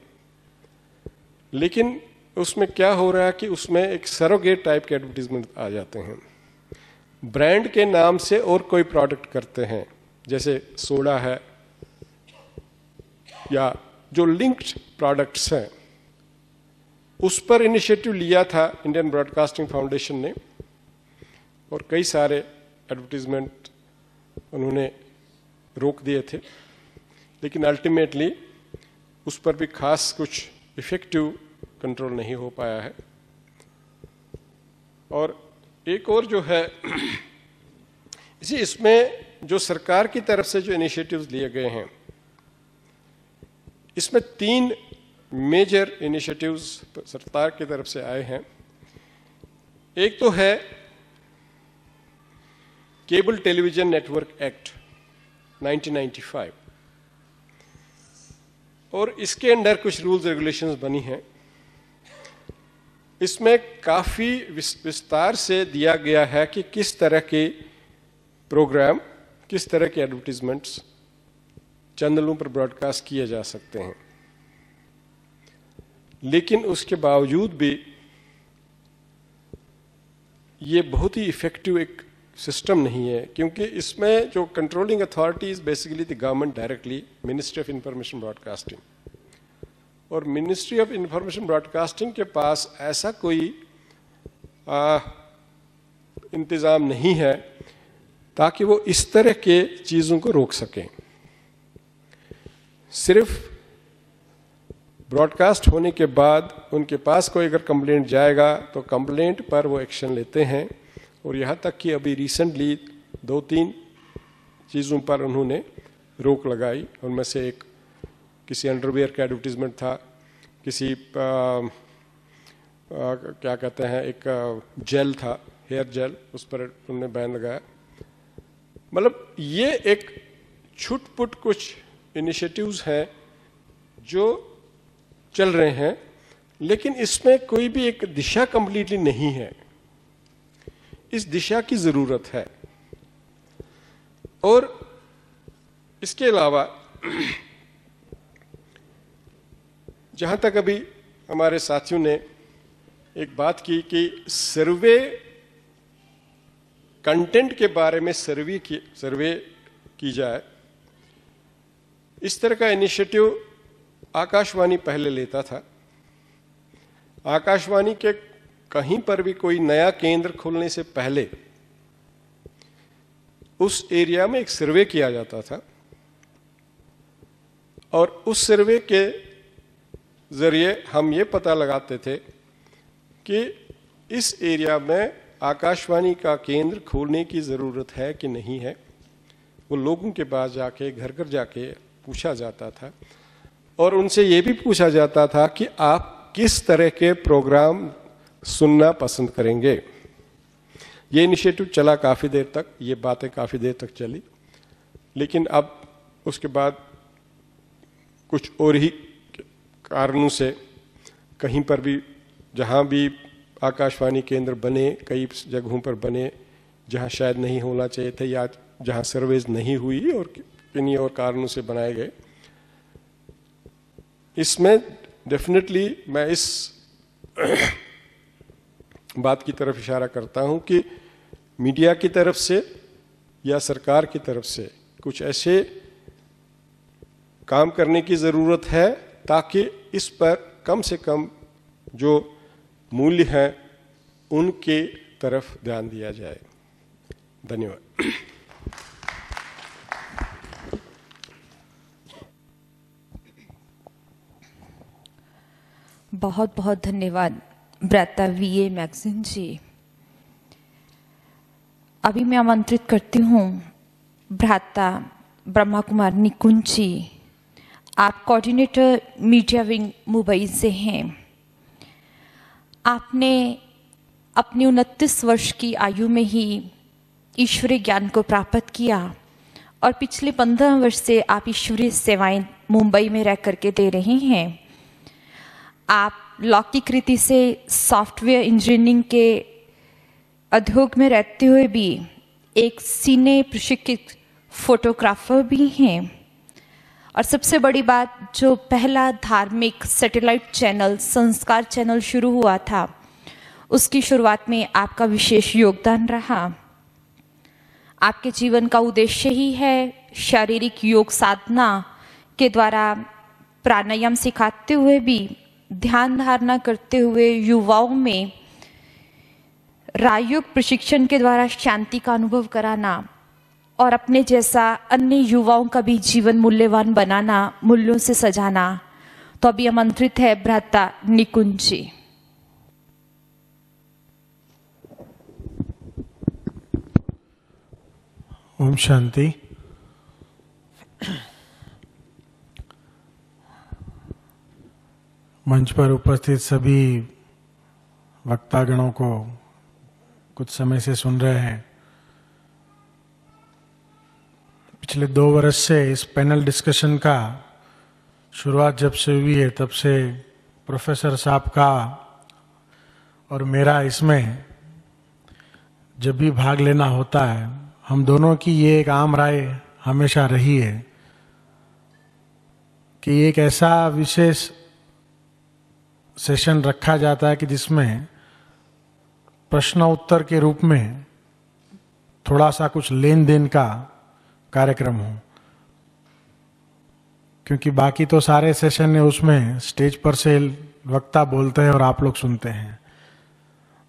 लेकिन उसमें क्या हो रहा है कि उसमें एक सरोगेट टाइप के एडवर्टीजमेंट आ जाते हैं। ब्रांड के नाम से और कोई प्रोडक्ट करते हैं, जैसे सोडा है या जो लिंक्ड प्रोडक्ट्स हैं। उस पर इनिशिएटिव लिया था इंडियन ब्रॉडकास्टिंग फाउंडेशन ने, और कई सारे एडवर्टीजमेंट उन्होंने रोक दिए थे, लेकिन अल्टीमेटली उस पर भी खास कुछ इफेक्टिव कंट्रोल नहीं हो पाया है। और एक और जो है इसमें जो सरकार की तरफ से जो इनिशिएटिव्स लिए गए हैं, इसमें 3 मेजर इनिशिएटिव्स सरकार की तरफ से आए हैं। एक तो है केबल टेलीविजन नेटवर्क एक्ट 1995, और इसके अंडर कुछ रूल्स रेगुलेशंस बनी हैं। इसमें काफी विस्तार से दिया गया है कि किस तरह के प्रोग्राम, किस तरह के एडवर्टीजमेंट्स चैनलों पर ब्रॉडकास्ट किए जा सकते हैं। लेकिन उसके बावजूद भी ये बहुत ही इफेक्टिव एक सिस्टम नहीं है, क्योंकि इसमें जो controlling authority is basically the government directly, ministry of information broadcasting. और मिनिस्ट्री ऑफ इंफॉर्मेशन ब्रॉडकास्टिंग के पास ऐसा कोई इंतजाम नहीं है ताकि वो इस तरह के चीजों को रोक सकें। सिर्फ ब्रॉडकास्ट होने के बाद उनके पास कोई अगर कंप्लेंट जाएगा तो कंप्लेंट पर वो एक्शन लेते हैं। और यहाँ तक कि अभी रिसेंटली 2-3 चीज़ों पर उन्होंने रोक लगाई। उनमें से एक किसी अंडरवियर का एडवर्टीजमेंट था, किसी क्या कहते हैं, एक जेल था, हेयर जेल, उस पर उन्होंने बैन लगाया। मतलब ये एक छुटपुट कुछ इनिशिएटिव्स हैं जो चल रहे हैं, लेकिन इसमें कोई भी एक दिशा कंप्लीटली नहीं है। इस दिशा की जरूरत है। और इसके अलावा जहां तक अभी हमारे साथियों ने एक बात की कि सर्वे कंटेंट के बारे में सर्वे की जाए। इस तरह का इनिशिएटिव आकाशवाणी पहले लेता था। आकाशवाणी के कहीं पर भी कोई नया केंद्र खोलने से पहले उस एरिया में एक सर्वे किया जाता था और उस सर्वे के जरिए हम ये पता लगाते थे कि इस एरिया में आकाशवाणी का केंद्र खोलने की ज़रूरत है कि नहीं है। वो लोगों के पास जाके घर घर जाके पूछा जाता था और उनसे ये भी पूछा जाता था कि आप किस तरह के प्रोग्राम सुनना पसंद करेंगे। ये इनिशिएटिव चला काफ़ी देर तक, ये बातें काफ़ी देर तक चली, लेकिन अब उसके बाद कुछ और ही कारणों से कहीं पर भी जहाँ भी आकाशवाणी केंद्र बने, कई जगहों पर बने जहाँ शायद नहीं होना चाहिए थे या जहाँ सर्वेज नहीं हुई और किन्हीं और कारणों से बनाए गए। इसमें डेफिनेटली मैं इस बात की तरफ इशारा करता हूं कि मीडिया की तरफ से या सरकार की तरफ से कुछ ऐसे काम करने की ज़रूरत है ताकि इस पर कम से कम जो मूल्य हैं उनके तरफ ध्यान दिया जाए। धन्यवाद। बहुत बहुत धन्यवाद भ्राता वीए मैगजीन जी। अभी मैं आमंत्रित करती हूँ भ्राता ब्रह्मा कुमार निकुंज जी। आप कोऑर्डिनेटर मीडिया विंग मुंबई से हैं। आपने अपनी 29 वर्ष की आयु में ही ईश्वरीय ज्ञान को प्राप्त किया और पिछले 15 वर्ष से आप ईश्वरीय सेवाएं मुंबई में रह करके दे रहे हैं। आप लौकिक रीति से सॉफ्टवेयर इंजीनियरिंग के उद्योग में रहते हुए भी एक सिने प्रशिक्षित फोटोग्राफर भी हैं और सबसे बड़ी बात, जो पहला धार्मिक सैटेलाइट चैनल संस्कार चैनल शुरू हुआ था उसकी शुरुआत में आपका विशेष योगदान रहा। आपके जीवन का उद्देश्य ही है शारीरिक योग साधना के द्वारा प्राणायाम सिखाते हुए भी ध्यान धारणा करते हुए युवाओं में राजयोग प्रशिक्षण के द्वारा शांति का अनुभव कराना और अपने जैसा अन्य युवाओं का भी जीवन मूल्यवान बनाना, मूल्यों से सजाना। तो अभी आमंत्रित है भ्राता निकुंज जी। ओम शांति। मंच पर उपस्थित सभी वक्तागणों को कुछ समय से सुन रहे हैं। पिछले 2 वर्ष से इस पैनल डिस्कशन का शुरुआत जब से हुई है तब से प्रोफेसर साहब का और मेरा इसमें जब भी भाग लेना होता है, हम दोनों की ये एक आम राय हमेशा रही है कि एक ऐसा विशेष सेशन रखा जाता है कि जिसमें प्रश्न उत्तर के रूप में थोड़ा सा कुछ लेन देन का कार्यक्रम हो, क्योंकि बाकी तो सारे सेशन है उसमें स्टेज पर से वक्ता बोलते हैं और आप लोग सुनते हैं।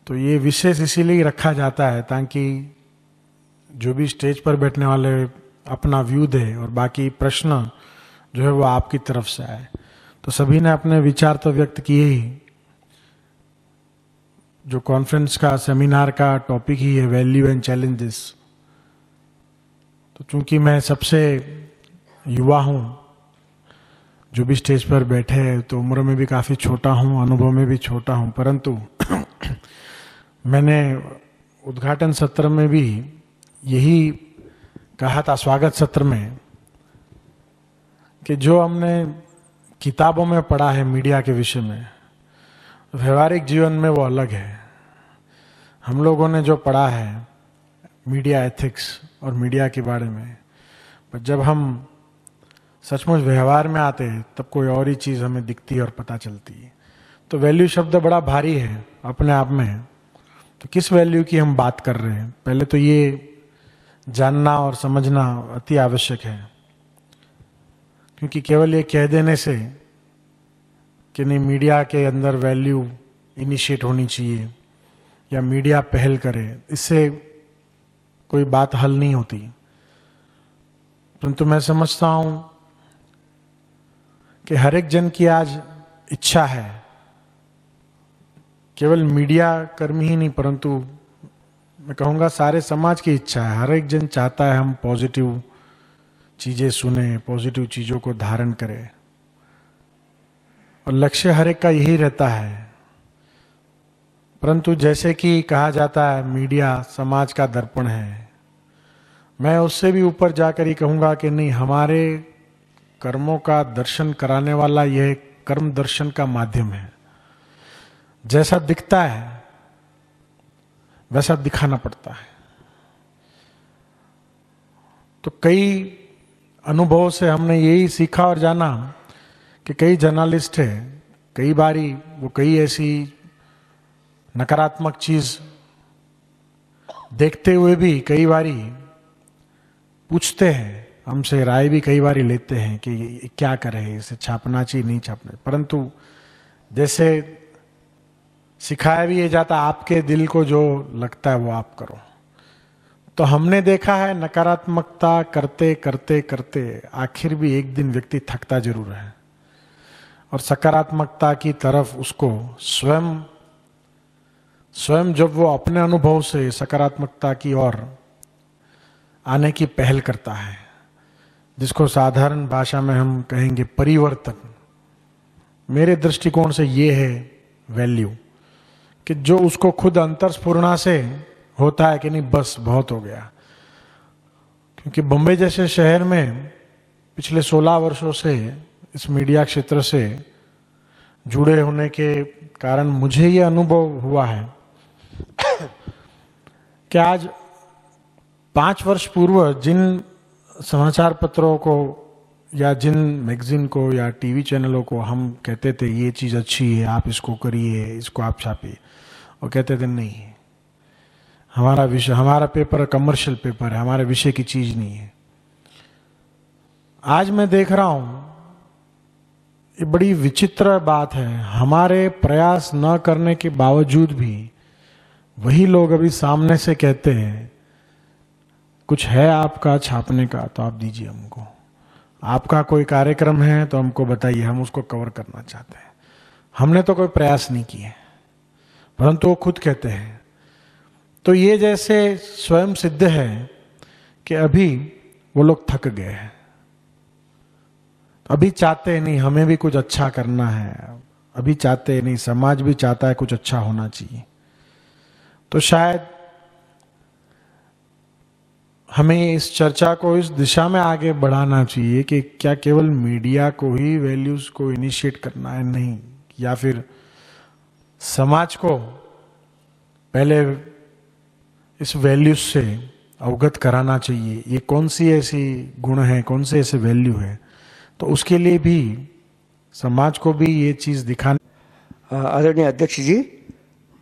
तो ये विशेष इसीलिए रखा जाता है ताकि जो भी स्टेज पर बैठने वाले अपना व्यू दे और बाकी प्रश्न जो है वो आपकी तरफ से आए। तो सभी ने अपने विचार तो व्यक्त किए ही। जो कॉन्फ्रेंस का सेमिनार का टॉपिक ही है वैल्यू एंड चैलेंजेस, तो चूंकि मैं सबसे युवा हूँ जो भी स्टेज पर बैठे हैं, तो उम्र में भी काफ़ी छोटा हूँ, अनुभव में भी छोटा हूँ, परंतु मैंने उद्घाटन सत्र में भी यही कहा था, स्वागत सत्र में, कि जो हमने किताबों में पढ़ा है मीडिया के विषय में, व्यवहारिक जीवन में वो अलग है। हम लोगों ने जो पढ़ा है मीडिया एथिक्स और मीडिया के बारे में, पर जब हम सचमुच व्यवहार में आते हैं तब कोई और ही चीज़ हमें दिखती है और पता चलती है। तो वैल्यू शब्द बड़ा भारी है अपने आप में, तो किस वैल्यू की हम बात कर रहे हैं, पहले तो ये जानना और समझना अति आवश्यक है। क्योंकि केवल ये कह देने से कि नहीं मीडिया के अंदर वैल्यू इनिशिएट होनी चाहिए या मीडिया पहल करे, इससे कोई बात हल नहीं होती। परंतु मैं समझता हूं कि हर एक जन की आज इच्छा है, केवल मीडिया कर्मी ही नहीं परंतु मैं कहूँगा सारे समाज की इच्छा है। हर एक जन चाहता है हम पॉजिटिव चीजें सुने, पॉजिटिव चीजों को धारण करें, और लक्ष्य हर एक का यही रहता है। परंतु जैसे कि कहा जाता है मीडिया समाज का दर्पण है, मैं उससे भी ऊपर जाकर ही कहूँगा कि नहीं, हमारे कर्मों का दर्शन कराने वाला यह कर्म दर्शन का माध्यम है। जैसा दिखता है वैसा दिखाना पड़ता है। तो कई अनुभवों से हमने यही सीखा और जाना कि कई जर्नलिस्ट है, कई बारी वो कई ऐसी नकारात्मक चीज देखते हुए भी कई बारी पूछते हैं हमसे, राय भी कई बारी लेते हैं कि क्या करें, इसे छापना चाहिए नहीं छापना। परंतु जैसे सिखाया भी ये जाता, आपके दिल को जो लगता है वो आप करो। तो हमने देखा है नकारात्मकता करते करते करते आखिर भी एक दिन व्यक्ति थकता जरूर है, और सकारात्मकता की तरफ उसको स्वयं जब वो अपने अनुभव से सकारात्मकता की ओर आने की पहल करता है, जिसको साधारण भाषा में हम कहेंगे परिवर्तन, मेरे दृष्टिकोण से ये है वैल्यू, कि जो उसको खुद अंतर्स्फुरणा से होता है कि नहीं बस बहुत हो गया। क्योंकि बम्बई जैसे शहर में पिछले 16 वर्षों से इस मीडिया क्षेत्र से जुड़े होने के कारण मुझे ये अनुभव हुआ है कि आज 5 वर्ष पूर्व जिन समाचार पत्रों को या जिन मैगजीन को या टीवी चैनलों को हम कहते थे ये चीज अच्छी है, आप इसको करिए, इसको आप छापिए, और कहते थे नहीं, हमारा विषय, हमारा पेपर कमर्शियल पेपर है, हमारे विषय की चीज नहीं है। आज मैं देख रहा हूं ये बड़ी विचित्र बात है, हमारे प्रयास न करने के बावजूद भी वही लोग अभी सामने से कहते हैं कुछ है आपका छापने का तो आप दीजिए हमको, आपका कोई कार्यक्रम है तो हमको बताइए, हम उसको कवर करना चाहते हैं। हमने तो कोई प्रयास नहीं किए, परंतु वो खुद कहते हैं। तो ये जैसे स्वयं सिद्ध है कि अभी वो लोग थक गए हैं, अभी चाहते नहीं हमें भी कुछ अच्छा करना है, अभी चाहते नहीं समाज भी चाहता है कुछ अच्छा होना चाहिए। तो शायद हमें इस चर्चा को इस दिशा में आगे बढ़ाना चाहिए कि क्या केवल मीडिया को ही वैल्यूज को इनिशिएट करना है, नहीं, या फिर समाज को पहले इस वैल्यूज से अवगत कराना चाहिए, ये कौन सी ऐसी गुण है, कौन से ऐसे वैल्यू है, तो उसके लिए भी समाज को भी ये चीज दिखाना। आदरणीय अध्यक्ष जी,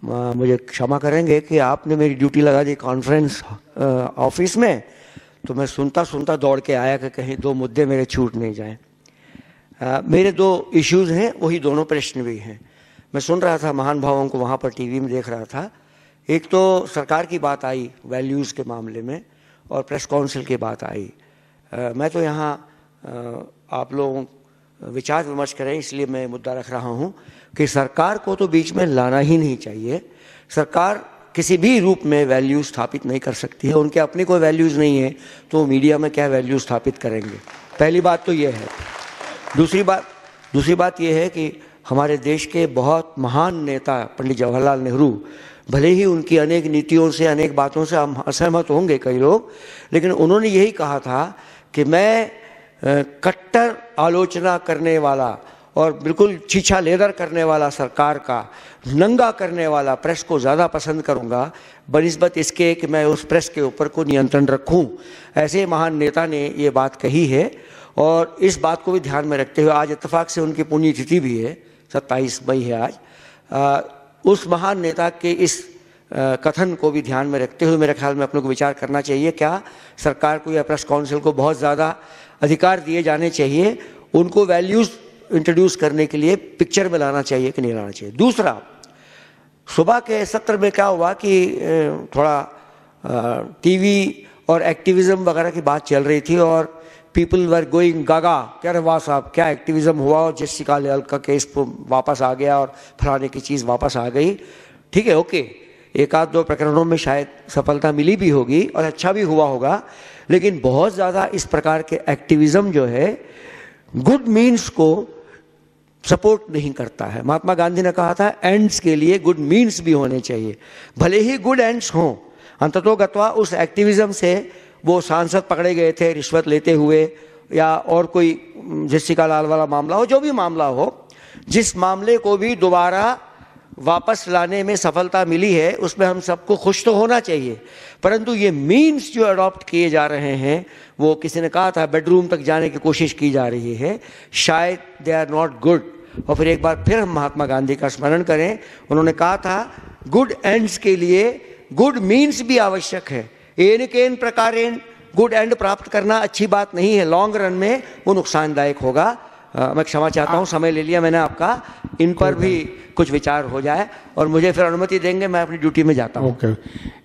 मुझे क्षमा करेंगे कि आपने मेरी ड्यूटी लगा दी कॉन्फ्रेंस ऑफिस में, तो मैं सुनता सुनता दौड़ के आया कि कहीं 2 मुद्दे मेरे छूट नहीं जाएं। मेरे 2 इश्यूज हैं, वही दोनों प्रश्न भी हैं। मैं सुन रहा था महान भावों को, वहाँ पर टीवी में देख रहा था। एक तो सरकार की बात आई वैल्यूज़ के मामले में, और प्रेस काउंसिल की बात आई। मैं तो यहाँ आप लोग विचार विमर्श करें इसलिए मैं मुद्दा रख रहा हूँ कि सरकार को तो बीच में लाना ही नहीं चाहिए। सरकार किसी भी रूप में वैल्यू स्थापित नहीं कर सकती है, उनके अपनी कोई वैल्यूज़ नहीं है तो मीडिया में क्या वैल्यू स्थापित करेंगे। पहली बात तो ये है। दूसरी बात ये है कि हमारे देश के बहुत महान नेता पंडित जवाहरलाल नेहरू, भले ही उनकी अनेक नीतियों से अनेक बातों से हम असहमत होंगे कई लोग, लेकिन उन्होंने यही कहा था कि मैं कट्टर आलोचना करने वाला और बिल्कुल छीछा लेदर करने वाला सरकार का नंगा करने वाला प्रेस को ज़्यादा पसंद करूंगा बनिस्बत इसके कि मैं उस प्रेस के ऊपर को नियंत्रण रखूं। ऐसे महान नेता ने ये बात कही है, और इस बात को भी ध्यान में रखते हुए आज इत्तेफाक से उनकी पुण्यतिथि भी है, 27 मई है आज। उस महान नेता के इस कथन को भी ध्यान में रखते हुए मेरे ख्याल में अपने को विचार करना चाहिए, क्या सरकार को या प्रेस काउंसिल को बहुत ज़्यादा अधिकार दिए जाने चाहिए, उनको वैल्यूज़ इंट्रोड्यूस करने के लिए पिक्चर में लाना चाहिए कि नहीं लाना चाहिए। दूसरा, सुबह के सत्र में क्या हुआ कि थोड़ा टीवी और एक्टिविज़म वगैरह की बात चल रही थी और पीपल वर गोइंग गागा, कह रहे वाह साहब क्या एक्टिविज़म हुआ और जेसिका लेल का केस वापस आ गया और फलाने की चीज़ वापस आ गई। ठीक है, ओके, एक आध दो प्रकरणों में शायद सफलता मिली भी होगी और अच्छा भी हुआ होगा, लेकिन बहुत ज़्यादा इस प्रकार के एक्टिविज़म जो है गुड मीन्स को सपोर्ट नहीं करता है। महात्मा गांधी ने कहा था एंड्स के लिए गुड मीन्स भी होने चाहिए, भले ही गुड एंड्स हों। अंततोगत्वा उस एक्टिविज़म से वो सांसद पकड़े गए थे रिश्वत लेते हुए, या और कोई जेसिका लाल वाला मामला हो, जो भी मामला हो, जिस मामले को भी दोबारा वापस लाने में सफलता मिली है उसमें हम सबको खुश तो होना चाहिए, परंतु ये मीन्स जो अडॉप्ट किए जा रहे हैं, वो किसी ने कहा था बेडरूम तक जाने की कोशिश की जा रही है, शायद दे आर नॉट गुड। और फिर एक बार फिर हम महात्मा गांधी का स्मरण करें, उन्होंने कहा था गुड एंड्स के लिए गुड मीन्स भी आवश्यक है। एन केन प्रकारेण गुड एंड प्राप्त करना अच्छी बात नहीं है, लॉन्ग रन में वो नुकसानदायक होगा। मैं क्षमा चाहता हूँ, समय ले लिया मैंने आपका, इन पर भी कुछ विचार हो जाए और मुझे फिर अनुमति देंगे, मैं अपनी ड्यूटी में जाता हूँ। ओके,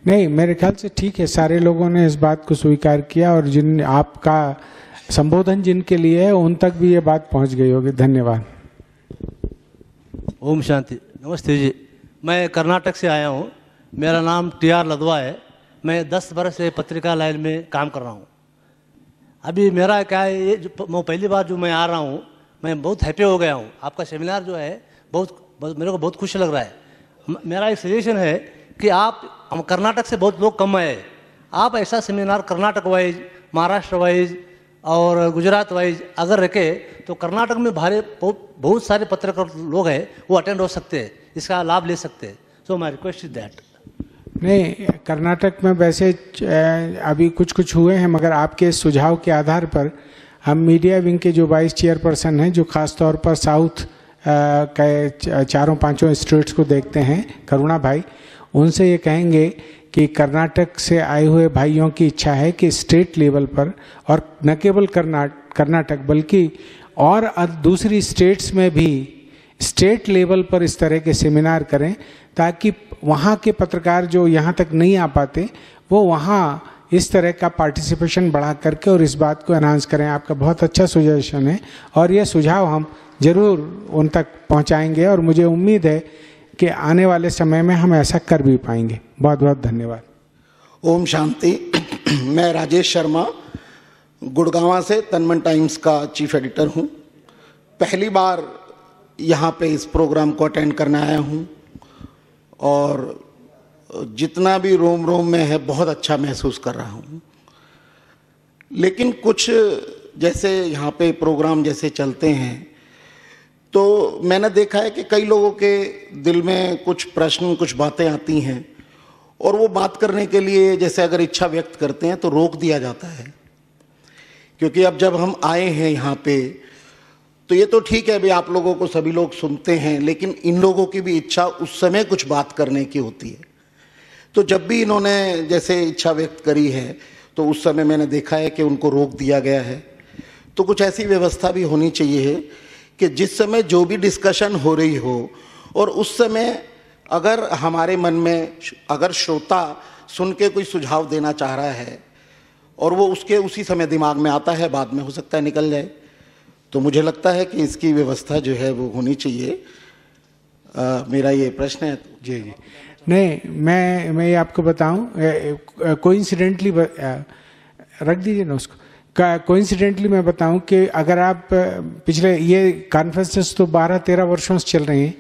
नहीं मेरे ख्याल से ठीक है, सारे लोगों ने इस बात को स्वीकार किया और जिन आपका संबोधन जिनके लिए है उन तक भी ये बात पहुँच गई होगी। धन्यवाद। ओम शांति। नमस्ते जी, मैं कर्नाटक से आया हूँ, मेरा नाम TR लदवा है, मैं 10 वर्ष से पत्रिका लाइन में काम कर रहा हूँ। अभी मेरा क्या है, ये जो पहली बार जो मैं आ रहा हूँ, मैं बहुत हैप्पी हो गया हूँ। आपका सेमिनार जो है मेरे को बहुत खुश लग रहा है। मेरा एक सजेशन है कि हम कर्नाटक से बहुत लोग कम आए, आप ऐसा seminar Karnataka wise, Maharashtra wise और गुजरात वाइज अगर रखे तो कर्नाटक में बहुत सारे पत्रकार लोग हैं, वो अटेंड हो सकते हैं, इसका लाभ ले सकते हैं। So my request is that. नहीं, कर्नाटक में वैसे अभी कुछ हुए हैं, मगर आपके सुझाव के आधार पर हम मीडिया विंग के जो वाइस चेयरपर्सन हैं, जो खास तौर पर साउथ के 4-5 स्टेट्स को देखते हैं, करुणा भाई, उनसे ये कहेंगे कि कर्नाटक से आए हुए भाइयों की इच्छा है कि स्टेट लेवल पर, और न केवल कर्नाटक बल्कि और दूसरी स्टेट्स में भी स्टेट लेवल पर इस तरह के सेमिनार करें, ताकि वहाँ के पत्रकार जो यहाँ तक नहीं आ पाते वो वहाँ इस तरह का पार्टिसिपेशन बढ़ा करके और इस बात को एनहांस करें। आपका बहुत अच्छा सुजेशन है और यह सुझाव हम जरूर उन तक पहुँचाएंगे और मुझे उम्मीद है कि आने वाले समय में हम ऐसा कर भी पाएंगे। बहुत बहुत धन्यवाद। ओम शांति। मैं राजेश शर्मा गुड़गांव से तन्मन टाइम्स का चीफ एडिटर हूँ। पहली बार यहाँ पे इस प्रोग्राम को अटेंड करने आया हूँ और जितना भी रोम रोम में है बहुत अच्छा महसूस कर रहा हूँ। लेकिन कुछ जैसे यहाँ पे प्रोग्राम जैसे चलते हैं तो मैंने देखा है कि कई लोगों के दिल में कुछ प्रश्न, कुछ बातें आती हैं और वो बात करने के लिए जैसे अगर इच्छा व्यक्त करते हैं तो रोक दिया जाता है। क्योंकि अब जब हम आए हैं यहाँ पे तो ये तो ठीक है, अभी आप लोगों को सभी लोग सुनते हैं, लेकिन इन लोगों की भी इच्छा उस समय कुछ बात करने की होती है। तो जब भी इन्होंने जैसे इच्छा व्यक्त करी है तो उस समय मैंने देखा है कि उनको रोक दिया गया है। तो कुछ ऐसी व्यवस्था भी होनी चाहिए कि जिस समय जो भी डिस्कशन हो रही हो और उस समय अगर हमारे मन में अगर श्रोता सुन के कोई सुझाव देना चाह रहा है और वो उसके उसी समय दिमाग में आता है, बाद में हो सकता है निकल जाए, तो मुझे लगता है कि इसकी व्यवस्था जो है वो होनी चाहिए। मेरा ये प्रश्न है। जी जी, नहीं मैं ये आपको बताऊं, कोइंसिडेंटली रख दीजिए ना उसको। कोइंसिडेंटली मैं बताऊं कि अगर आप पिछले ये कॉन्फ्रेंसेस तो 12-13 वर्षों से चल रही हैं,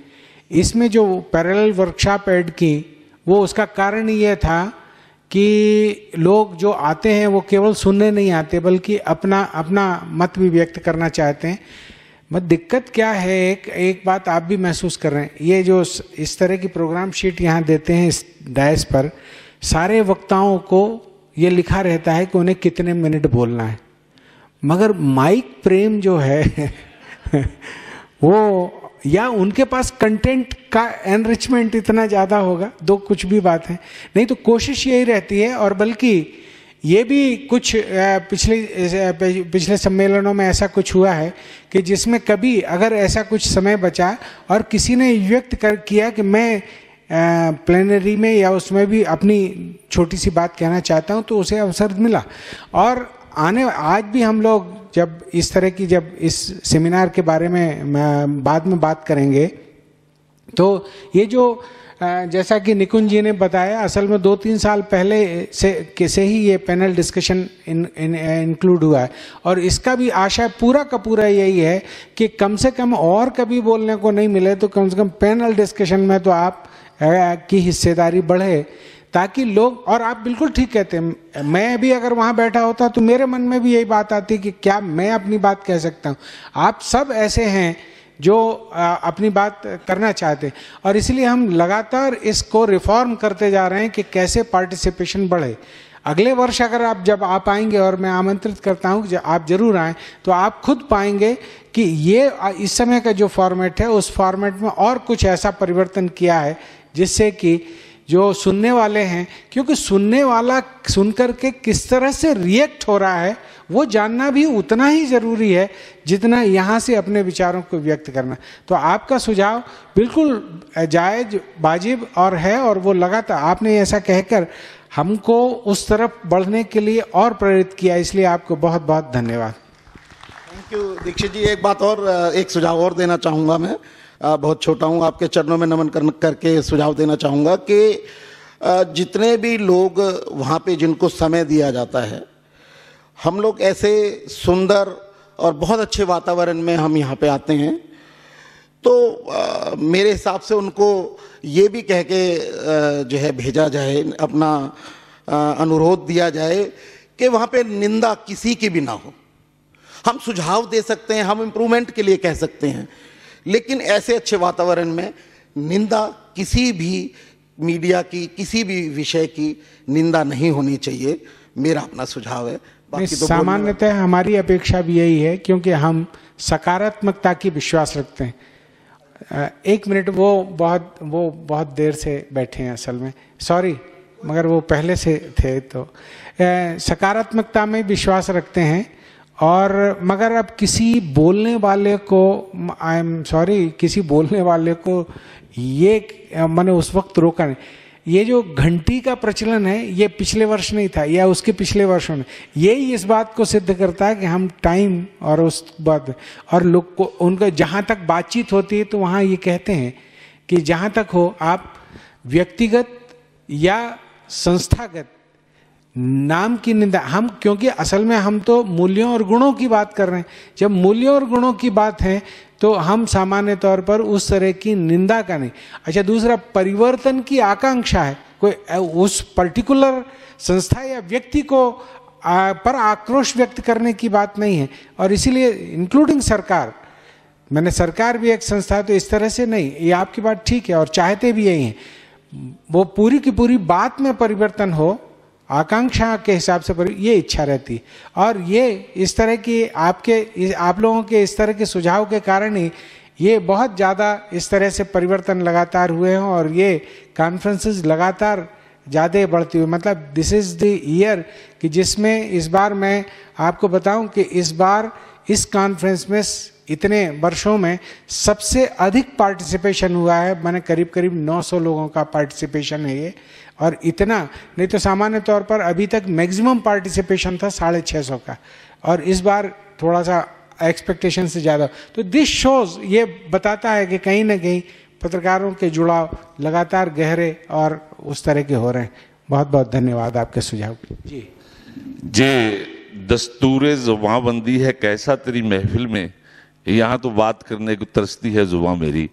इसमें जो पैरेलल वर्कशॉप ऐड की वो उसका कारण ये था कि लोग जो आते हैं वो केवल सुनने नहीं आते बल्कि अपना मत भी व्यक्त करना चाहते हैं। मत दिक्कत क्या है, एक बात आप भी महसूस कर रहे हैं, ये जो इस तरह की प्रोग्राम शीट यहाँ देते हैं इस डायस पर, सारे वक्ताओं को ये लिखा रहता है कि उन्हें कितने मिनट बोलना है, मगर माइक प्रेम जो है वो या उनके पास कंटेंट का एनरिचमेंट इतना ज़्यादा होगा, दो कुछ भी बात है, नहीं तो कोशिश यही रहती है। और बल्कि ये भी कुछ पिछले सम्मेलनों में ऐसा कुछ हुआ है कि जिसमें कभी अगर ऐसा कुछ समय बचा और किसी ने व्यक्त किया कि मैं प्लेनरी में या उसमें भी अपनी छोटी सी बात कहना चाहता हूँ, तो उसे अवसर मिला। और आज भी हम लोग जब इस तरह की, जब इस सेमिनार के बारे में बाद में बात करेंगे, तो ये जो जैसा कि निकुंज जी ने बताया, असल में 2-3 साल पहले से ही ये पैनल डिस्कशन इंक्लूड हुआ है। और इसका भी आशा पूरा का पूरा यही है कि कम से कम और कभी बोलने को नहीं मिले तो कम से कम पैनल डिस्कशन में तो आप की हिस्सेदारी बढ़े, ताकि लोग, और आप बिल्कुल ठीक कहते हैं, मैं भी अगर वहाँ बैठा होता तो मेरे मन में भी यही बात आती कि क्या मैं अपनी बात कह सकता हूँ। आप सब ऐसे हैं जो अपनी बात करना चाहते हैं, और इसलिए हम लगातार इसको रिफॉर्म करते जा रहे हैं कि कैसे पार्टिसिपेशन बढ़े। अगले वर्ष अगर जब आप आएंगे, और मैं आमंत्रित करता हूँ कि आप जरूर आएँ, तो आप खुद पाएंगे कि ये इस समय का जो फॉर्मेट है उस फॉर्मेट में और कुछ ऐसा परिवर्तन किया है जिससे कि जो सुनने वाले हैं, क्योंकि सुनने वाला सुनकर के किस तरह से रिएक्ट हो रहा है वो जानना भी उतना ही ज़रूरी है जितना यहाँ से अपने विचारों को व्यक्त करना। तो आपका सुझाव बिल्कुल जायज़, वाजिब और है, और वो लगातार आपने ऐसा कहकर हमको उस तरफ बढ़ने के लिए और प्रेरित किया, इसलिए आपको बहुत बहुत धन्यवाद। थैंक यू दीक्षित जी। एक बात और, एक सुझाव और देना चाहूँगा मैं, बहुत छोटा हूँ, आपके चरणों में नमन करके सुझाव देना चाहूँगा कि जितने भी लोग वहाँ पे जिनको समय दिया जाता है, हम लोग ऐसे सुंदर और बहुत अच्छे वातावरण में हम यहाँ पे आते हैं, तो मेरे हिसाब से उनको ये भी कह के जो है भेजा जाए, अपना अनुरोध दिया जाए कि वहाँ पे निंदा किसी की भी ना हो। हम सुझाव दे सकते हैं, हम इम्प्रूवमेंट के लिए कह सकते हैं, लेकिन ऐसे अच्छे वातावरण में निंदा किसी भी मीडिया की, किसी भी विषय की निंदा नहीं होनी चाहिए, मेरा अपना सुझाव है। बाकी तो सामान्यतः हमारी अपेक्षा भी यही है, क्योंकि हम सकारात्मकता की विश्वास रखते हैं। एक मिनट, वो बहुत देर से बैठे हैं असल में, सॉरी, मगर वो पहले से थे, तो सकारात्मकता में विश्वास रखते हैं। और मगर अब किसी बोलने वाले को, आई एम सॉरी, किसी बोलने वाले को ये मैंने उस वक्त रोका नहीं। ये जो घंटी का प्रचलन है ये पिछले वर्ष नहीं था, या उसके पिछले वर्षों में, यही इस बात को सिद्ध करता है कि हम टाइम और उस बात, और लोग को उनका जहाँ तक बातचीत होती है तो वहाँ ये कहते हैं कि जहाँ तक हो आप व्यक्तिगत या संस्थागत नाम की निंदा, हम, क्योंकि असल में हम तो मूल्यों और गुणों की बात कर रहे हैं। जब मूल्यों और गुणों की बात है तो हम सामान्य तौर पर उस तरह की निंदा का नहीं। अच्छा, दूसरा, परिवर्तन की आकांक्षा है, कोई उस पर्टिकुलर संस्था या व्यक्ति को पर आक्रोश व्यक्त करने की बात नहीं है। और इसीलिए इंक्लूडिंग सरकार, मैंने सरकार भी एक संस्था है, तो इस तरह से नहीं, ये आपकी बात ठीक है और चाहते भी यही हैं, वो पूरी की पूरी बात में परिवर्तन हो, आकांक्षा के हिसाब से ये इच्छा रहती। और ये इस तरह की आप लोगों के इस तरह के सुझाव के कारण ही ये बहुत ज़्यादा इस तरह से परिवर्तन लगातार हुए हैं, और ये कॉन्फ्रेंसेस लगातार ज़्यादा बढ़ती हुई, मतलब दिस इज़ द ईयर कि जिसमें इस बार मैं आपको बताऊं कि इस बार इस कॉन्फ्रेंस में इतने वर्षों में सबसे अधिक पार्टिसिपेशन हुआ है। मैंने करीब 900 लोगों का पार्टिसिपेशन है ये, और इतना नहीं तो सामान्य तौर पर अभी तक मैक्सिमम पार्टिसिपेशन था 650 का, और इस बार थोड़ा सा एक्सपेक्टेशन से ज़्यादा। तो दिस शोज, ये बताता है कि कहीं ना कहीं पत्रकारों के जुड़ाव लगातार गहरे और उस तरह के हो रहे हैं। बहुत बहुत धन्यवाद आपके सुझाव जी। दस्तूरे जुबानबंदी है कैसा तेरी महफिल में, यहाँ तो बात करने को तरसती है जुबान मेरी।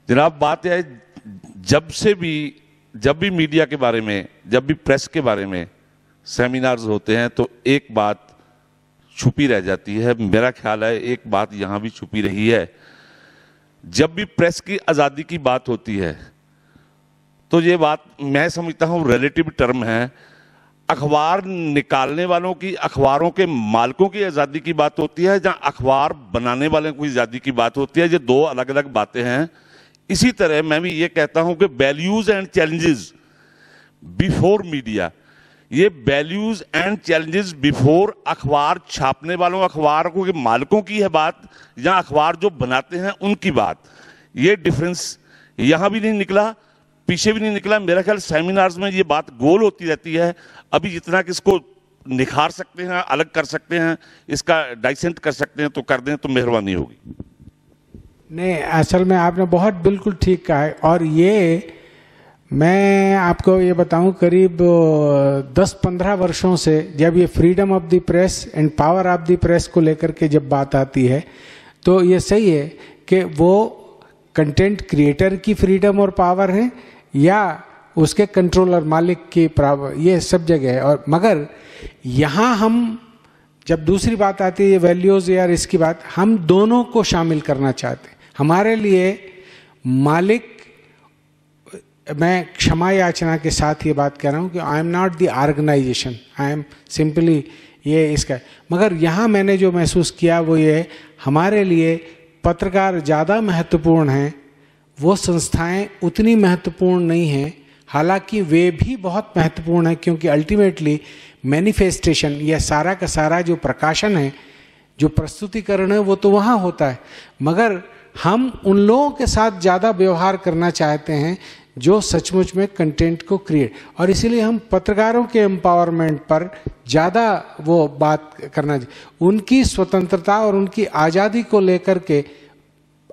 जनाब, बात है जब भी मीडिया के बारे में, जब भी प्रेस के बारे में सेमिनार्स होते हैं तो एक बात छुपी रह जाती है। मेरा ख्याल है एक बात यहाँ भी छुपी रही है। जब भी प्रेस की आज़ादी की बात होती है तो ये बात मैं समझता हूँ रिलेटिव टर्म है। अखबार निकालने वालों की, अखबारों के मालिकों की आज़ादी की बात होती है, जहां अखबार बनाने वालों की आज़ादी की बात होती है। ये दो अलग अलग बातें हैं। इसी तरह मैं भी ये कहता हूं कि values and challenges before media, ये वैल्यूज एंड चैलेंजेस बिफोर अखबार छापने वालों, अखबार के मालिकों की है बात, या अखबार जो बनाते हैं उनकी बात। ये डिफरेंस यहां भी नहीं निकला, पीछे भी नहीं निकला। मेरा ख्याल सेमिनार्स में ये बात गोल होती रहती है। अभी जितना कि इसको निखार सकते हैं, अलग कर सकते हैं, इसका डाइसेंट कर सकते हैं तो कर दें, तो मेहरबानी होगी। नहीं, असल में आपने बहुत बिल्कुल ठीक कहा है। और ये मैं आपको ये बताऊं, करीब 10-15 वर्षों से जब ये freedom of the press and power of the press को लेकर के जब बात आती है, तो ये सही है कि वो कंटेंट क्रिएटर की फ्रीडम और पावर है या उसके कंट्रोलर मालिक की पावर, ये सब जगह है। और मगर यहाँ हम जब दूसरी बात आती है वैल्यूज या इसकी बात, हम दोनों को शामिल करना चाहते हैं। हमारे लिए मालिक, मैं क्षमा याचना के साथ ये बात कह रहा हूँ कि I am not the organisation, I am simply ये इसका। मगर यहाँ मैंने जो महसूस किया वो ये, हमारे लिए पत्रकार ज़्यादा महत्वपूर्ण हैं, वो संस्थाएं उतनी महत्वपूर्ण नहीं हैं। हालांकि वे भी बहुत महत्वपूर्ण हैं, क्योंकि अल्टीमेटली मैनिफेस्टेशन, यह सारा का सारा जो प्रकाशन है, जो प्रस्तुतिकरण है, वो तो वहाँ होता है। मगर हम उन लोगों के साथ ज़्यादा व्यवहार करना चाहते हैं जो सचमुच में कंटेंट को क्रिएट, और इसीलिए हम पत्रकारों के एम्पावरमेंट पर ज़्यादा वो बात करना, उनकी स्वतंत्रता और उनकी आज़ादी को लेकर के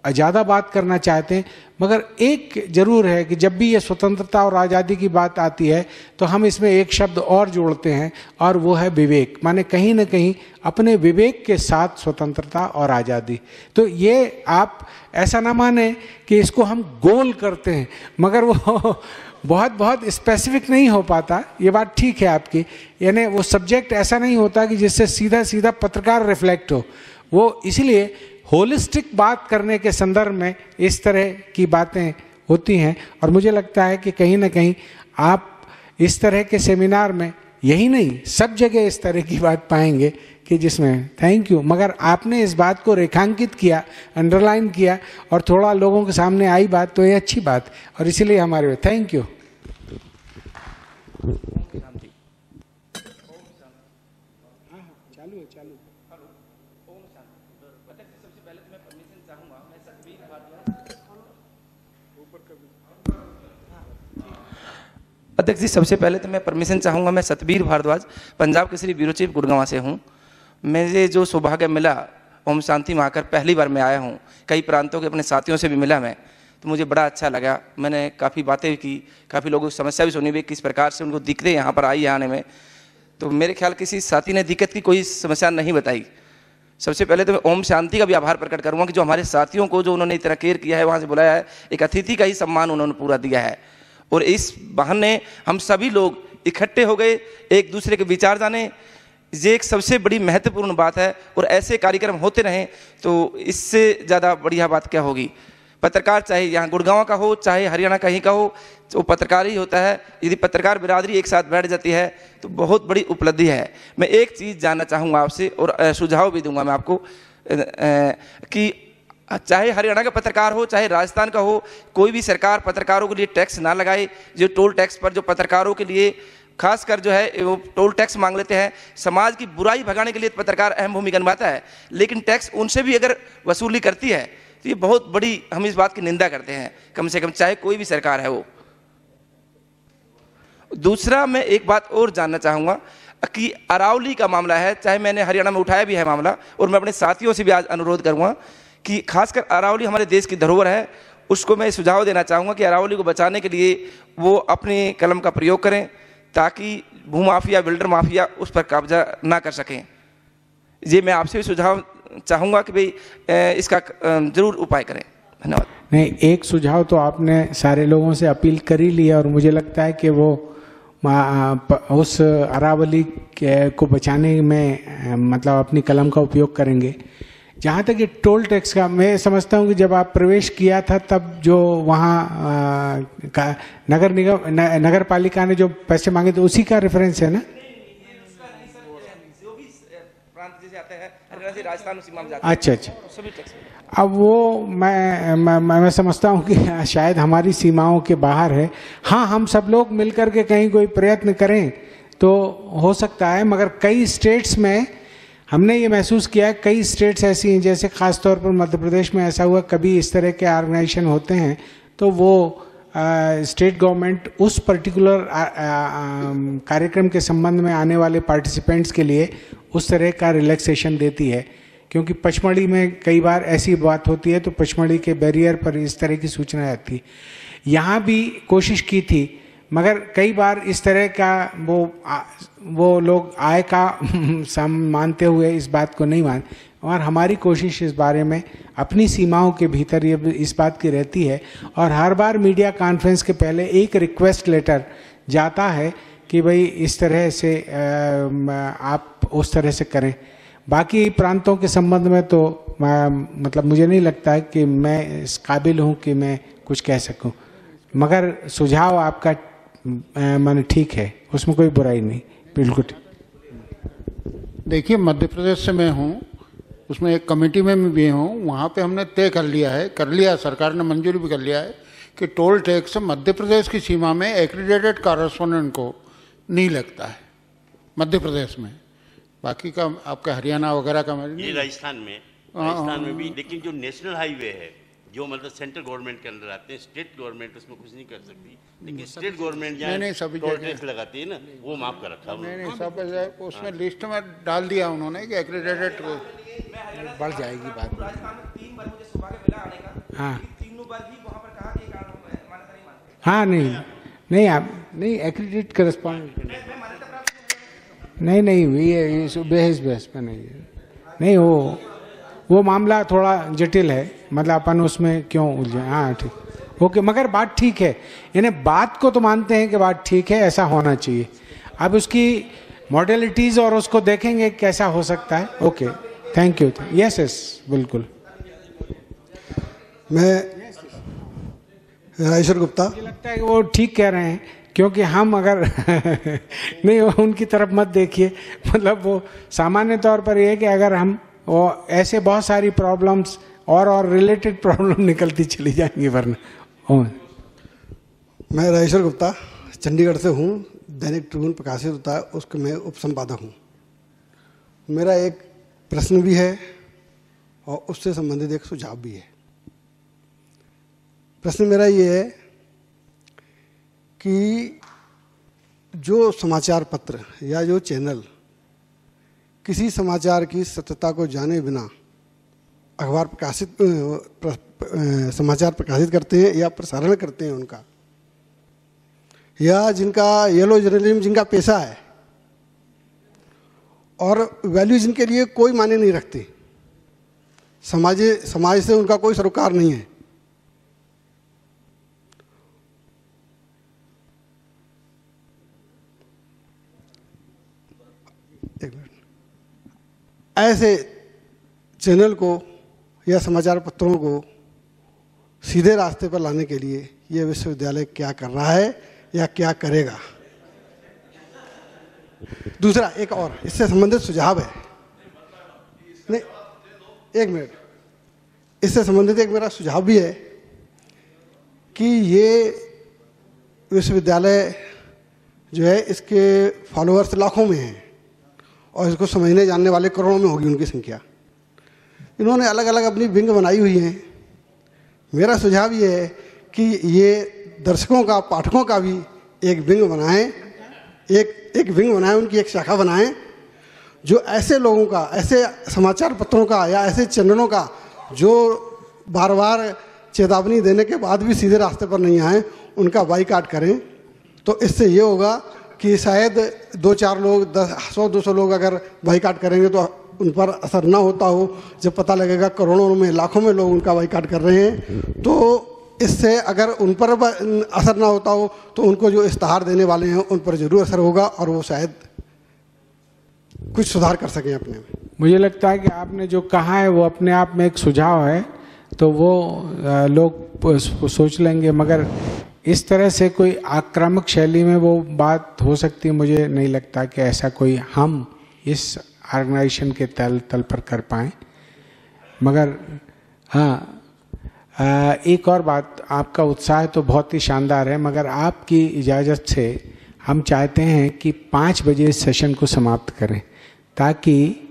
ज़्यादा बात करना चाहते हैं। मगर एक जरूर है कि जब भी ये स्वतंत्रता और आज़ादी की बात आती है तो हम इसमें एक शब्द और जोड़ते हैं, और वो है विवेक। माने कहीं ना कहीं अपने विवेक के साथ स्वतंत्रता और आज़ादी। तो ये आप ऐसा ना माने कि इसको हम गोल करते हैं, मगर वो बहुत स्पेसिफिक नहीं हो पाता। ये बात ठीक है आपकी, यानी वो सब्जेक्ट ऐसा नहीं होता कि जिससे सीधा सीधा पत्रकार रिफ्लेक्ट हो। वो इसलिए होलिस्टिक बात करने के संदर्भ में इस तरह की बातें होती हैं। और मुझे लगता है कि कहीं ना कहीं आप इस तरह के सेमिनार में, यही नहीं सब जगह इस तरह की बात पाएंगे कि जिसमें थैंक यू। मगर आपने इस बात को रेखांकित किया, अंडरलाइन किया, और थोड़ा लोगों के सामने आई बात, तो ये अच्छी बात, और इसीलिए हमारे थैंक यू। अध्यक्ष जी, सबसे पहले तो मैं परमिशन चाहूँगा। मैं सतबीर भारद्वाज, पंजाब केसरी ब्यूरो चीफ, गुड़गांव से हूँ। मुझे जो सौभाग्य मिला ओम शांति में आकर, पहली बार मैं आया हूँ, कई प्रांतों के अपने साथियों से भी मिला मैं, तो मुझे बड़ा अच्छा लगा। मैंने काफ़ी बातें की, काफ़ी लोगों की समस्या भी सुनी भी, किस प्रकार से उनको दिक्कतें यहाँ पर आई आने में। तो मेरे ख्याल किसी साथी ने दिक्कत की कोई समस्या नहीं बताई। सबसे पहले तो मैं ओम शांति का भी आभार प्रकट करूँगा कि जो हमारे साथियों को जो उन्होंने इतना केयर किया है, वहाँ से बुलाया है, एक अतिथि का ही सम्मान उन्होंने पूरा दिया है। और इस बहाने हम सभी लोग इकट्ठे हो गए, एक दूसरे के विचार जाने, ये एक सबसे बड़ी महत्वपूर्ण बात है। और ऐसे कार्यक्रम होते रहें तो इससे ज़्यादा बढ़िया बात क्या होगी। पत्रकार चाहे यहाँ गुड़गांव का हो, चाहे हरियाणा कहीं का हो, तो पत्रकार ही होता है। यदि पत्रकार बिरादरी एक साथ बैठ जाती है तो बहुत बड़ी उपलब्धि है। मैं एक चीज़ जानना चाहूँगा आपसे, और सुझाव भी दूंगा मैं आपको, कि चाहे हरियाणा का पत्रकार हो, चाहे राजस्थान का हो, कोई भी सरकार पत्रकारों के लिए टैक्स ना लगाए। जो टोल टैक्स पर जो पत्रकारों के लिए खासकर जो है वो टोल टैक्स मांग लेते हैं। समाज की बुराई भगाने के लिए पत्रकार अहम भूमिका निभाता है, लेकिन टैक्स उनसे भी अगर वसूली करती है तो ये बहुत बड़ी, हम इस बात की निंदा करते हैं, कम से कम चाहे कोई भी सरकार है वो। दूसरा, मैं एक बात और जानना चाहूँगा कि अरावली का मामला है, चाहे मैंने हरियाणा में उठाया भी है मामला, और मैं अपने साथियों से भी आज अनुरोध करूँगा कि खासकर अरावली हमारे देश की धरोहर है, उसको मैं सुझाव देना चाहूँगा कि अरावली को बचाने के लिए वो अपने कलम का प्रयोग करें, ताकि भूमाफिया, बिल्डर माफिया उस पर कब्जा ना कर सकें। ये मैं आपसे भी सुझाव चाहूँगा कि भाई इसका जरूर उपाय करें। धन्यवाद। नहीं, एक सुझाव तो आपने सारे लोगों से अपील कर ही लिया, और मुझे लगता है कि वो उस अरावली को बचाने में मतलब अपनी कलम का उपयोग करेंगे। जहाँ तक ये टोल टैक्स का, मैं समझता हूँ कि जब आप प्रवेश किया था तब जो वहाँ नगर पालिका ने जो पैसे मांगे थे उसी का रेफरेंस है ना? हरियाणा से राजस्थान सीमा में जाते हैं। अच्छा अच्छा, सभी टैक्स। अब वो मैं समझता हूँ कि शायद हमारी सीमाओं के बाहर है। हाँ, हम सब लोग मिलकर के कहीं कोई प्रयत्न करें तो हो सकता है, मगर कई स्टेट्स में हमने ये महसूस किया है, कई स्टेट्स ऐसी हैं, जैसे खास तौर पर मध्य प्रदेश में ऐसा हुआ, कभी इस तरह के ऑर्गेनाइजेशन होते हैं तो वो स्टेट गवर्नमेंट उस पर्टिकुलर कार्यक्रम के संबंध में आने वाले पार्टिसिपेंट्स के लिए उस तरह का रिलैक्सेशन देती है। क्योंकि पचमढ़ी में कई बार ऐसी बात होती है तो पचमढ़ी के बैरियर पर इस तरह की सूचना आती है। यहाँ भी कोशिश की थी, मगर कई बार इस तरह का वो लोग आय का मानते हुए इस बात को नहीं मान, और हमारी कोशिश इस बारे में अपनी सीमाओं के भीतर ये इस बात की रहती है, और हर बार मीडिया कॉन्फ्रेंस के पहले एक रिक्वेस्ट लेटर जाता है कि भाई इस तरह से आप उस तरह से करें। बाकी प्रांतों के संबंध में तो मतलब मुझे नहीं लगता है कि मैं इस काबिल हूँ कि मैं कुछ कह सकूँ, मगर सुझाव आपका माने ठीक है, उसमें कोई बुराई नहीं, बिल्कुल। देखिए, मध्य प्रदेश से मैं हूँ, उसमें एक कमेटी में भी हूँ। वहाँ पे हमने तय कर लिया, सरकार ने मंजूरी भी कर लिया है कि टोल टैक्स मध्य प्रदेश की सीमा में एक्रीडेटेड कॉरेस्पोंडेंट को नहीं लगता है मध्य प्रदेश में। बाकी का आपका हरियाणा वगैरह का ये राजस्थान में भी, लेकिन जो नेशनल हाईवे है जो मतलब सेंट्रल गवर्नमेंट के अंदर आते हैं, स्टेट गवर्नमेंट उसमें कुछ नहीं कर सकती, लेकिन स्टेट गवर्नमेंट जहाँ टोल टैक्स लगाती है ना, वो माफ कर रखा। नहीं, सब उसमें लिस्ट में डाल दिया उन्होंने कि एक्रीडेटेड बढ़ जाएगी बात। हाँ नहीं आप नहीं एक्रीडेट करस्पॉन्डेंट नहीं ये बहस में नहीं वो मामला थोड़ा जटिल है, मतलब अपन उसमें क्यों उलझे। हाँ ठीक, ओके, मगर बात ठीक है, यानी बात को तो मानते हैं कि बात ठीक है, ऐसा होना चाहिए। अब उसकी मॉडलिटीज और उसको देखेंगे कैसा हो सकता है। Okay, thank you. यस बिल्कुल। मैं राजेश्वर गुप्ता, मुझे लगता है कि वो ठीक कह रहे हैं, क्योंकि हम अगर नहीं उनकी तरफ मत देखिए, मतलब वो सामान्य तौर पर ये है कि अगर हम वो ऐसे बहुत सारी प्रॉब्लम्स और रिलेटेड प्रॉब्लम निकलती चली जाएंगी वरना। मैं राजेश्वर गुप्ता चंडीगढ़ से हूँ, दैनिक ट्रिब्यून प्रकाशित होता है उसके मैं उपसंपादक हूँ। मेरा एक प्रश्न भी है और उससे संबंधित एक सुझाव भी है। प्रश्न मेरा ये है कि जो समाचार पत्र या जो चैनल किसी समाचार की सत्यता को जाने बिना अखबार समाचार प्रकाशित करते हैं या प्रसारण करते हैं उनका, या जिनका येलो जर्नलिज्म जिनका पेशा है और वैल्यू जिनके लिए कोई मायने नहीं रखती, समाज से उनका कोई सरोकार नहीं है, ऐसे चैनल को या समाचार पत्रों को सीधे रास्ते पर लाने के लिए ये विश्वविद्यालय क्या कर रहा है या क्या करेगा। दूसरा एक और इससे संबंधित सुझाव है, नहीं एक मिनट, इससे संबंधित एक मेरा सुझाव भी है कि ये विश्वविद्यालय जो है इसके फॉलोअर्स लाखों में हैं और इसको समझने जानने वाले करोड़ों में होगी उनकी संख्या। इन्होंने अलग अलग अपनी विंग बनाई हुई हैं। मेरा सुझाव ये है कि ये दर्शकों का, पाठकों का भी एक विंग बनाएं, एक विंग बनाएं, उनकी एक शाखा बनाएं जो ऐसे लोगों का, ऐसे समाचार पत्रों का या ऐसे चैनलों का जो बार बार चेतावनी देने के बाद भी सीधे रास्ते पर नहीं आए, उनका बाइकाट करें। तो इससे ये होगा कि शायद 2-4 लोग, 100-200 लोग अगर बाइकाट करेंगे तो उन पर असर ना होता हो। जब पता लगेगा करोड़ों में, लाखों में लोग उनका बाइकाट कर रहे हैं, तो इससे अगर उन पर असर ना होता हो तो उनको जो इश्तहार देने वाले हैं उन पर जरूर असर होगा और वो शायद कुछ सुधार कर सकें अपने में। मुझे लगता है कि आपने जो कहा है वो अपने आप में एक सुझाव है, तो वो लोग सोच लेंगे, मगर इस तरह से कोई आक्रामक शैली में वो बात हो सकती है, मुझे नहीं लगता कि ऐसा कोई हम इस ऑर्गेनाइजेशन के तल पर कर पाएँ। मगर हाँ, एक और बात, आपका उत्साह तो बहुत ही शानदार है, मगर आपकी इजाज़त से हम चाहते हैं कि 5 बजे सेशन को समाप्त करें, ताकि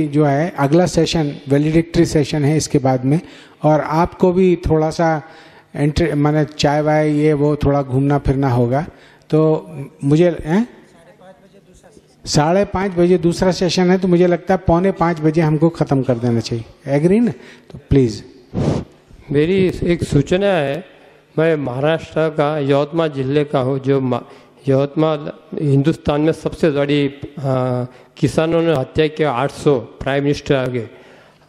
जो है अगला सेशन वैलिडिक्टरी सेशन है इसके बाद में, और आपको भी थोड़ा सा माने चाय वाय ये वो थोड़ा घूमना फिरना होगा। तो मुझे 5:30 बजे दूसरा सेशन है, तो मुझे लगता है 4:45 बजे हमको ख़त्म कर देना चाहिए। एग्री ना? तो प्लीज़। मेरी एक सूचना है, मैं महाराष्ट्र का यवतमाल जिले का हूँ, जो यवतमाल हिंदुस्तान में सबसे बड़ी किसानों ने हत्या किया 800 प्राइम मिनिस्टर आगे।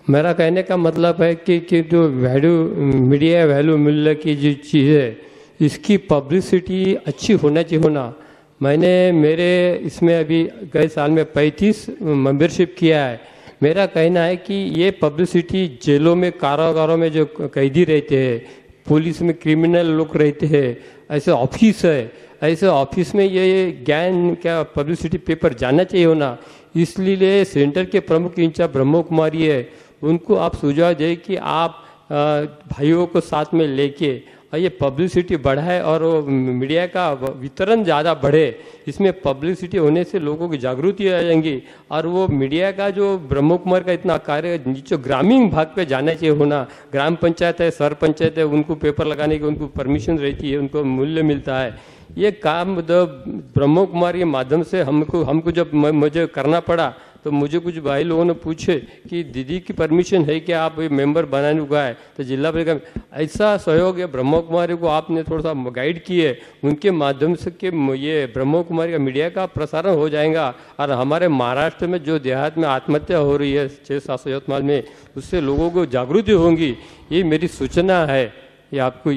मेरा कहने का मतलब है कि जो मीडिया वैल्यू मिलने की जो चीज़ है, इसकी पब्लिसिटी अच्छी होना चाहिए होना। मैंने मेरे इसमें अभी गए साल में 35 मेंबरशिप किया है। मेरा कहना है कि ये पब्लिसिटी जेलों में, कारागारों में जो कैदी रहते हैं, पुलिस में क्रिमिनल लोग रहते हैं, ऐसे ऑफिस है, ऐसे ऑफिस में ये ज्ञान क्या पब्लिसिटी पेपर जाना चाहिए होना। इसलिए सेंटर के प्रमुख इंचार्ज ब्रह्म कुमारी है, उनको आप सुझाव दें कि आप भाइयों को साथ में लेके ये पब्लिसिटी बढ़ाए और मीडिया का वितरण ज़्यादा बढ़े। इसमें पब्लिसिटी होने से लोगों की जागृति आ जाएंगी, और वो मीडिया का जो ब्रह्म कुमार का इतना कार्य जो ग्रामीण भाग पे जाना चाहिए होना, ग्राम पंचायत है, सर पंचायत है, उनको पेपर लगाने की उनको परमिशन रहती है, उनको मूल्य मिलता है। ये काम ब्रह्म कुमार के माध्यम से हमको जब मुझे करना पड़ा, तो मुझे कुछ भाई लोगों ने पूछे कि दीदी की परमिशन है कि आप ये मेंबर बनाने को आए, तो जिला परिषद ऐसा सहयोग है ब्रह्म कुमारी को आपने थोड़ा सा गाइड किए, उनके माध्यम से कि ये ब्रह्म कुमारी का मीडिया का प्रसारण हो जाएगा। और हमारे महाराष्ट्र में जो देहात में आत्महत्या हो रही है 600-700 यवतमाल में, उससे लोगों को जागृति होंगी। ये मेरी सूचना है। ये आपको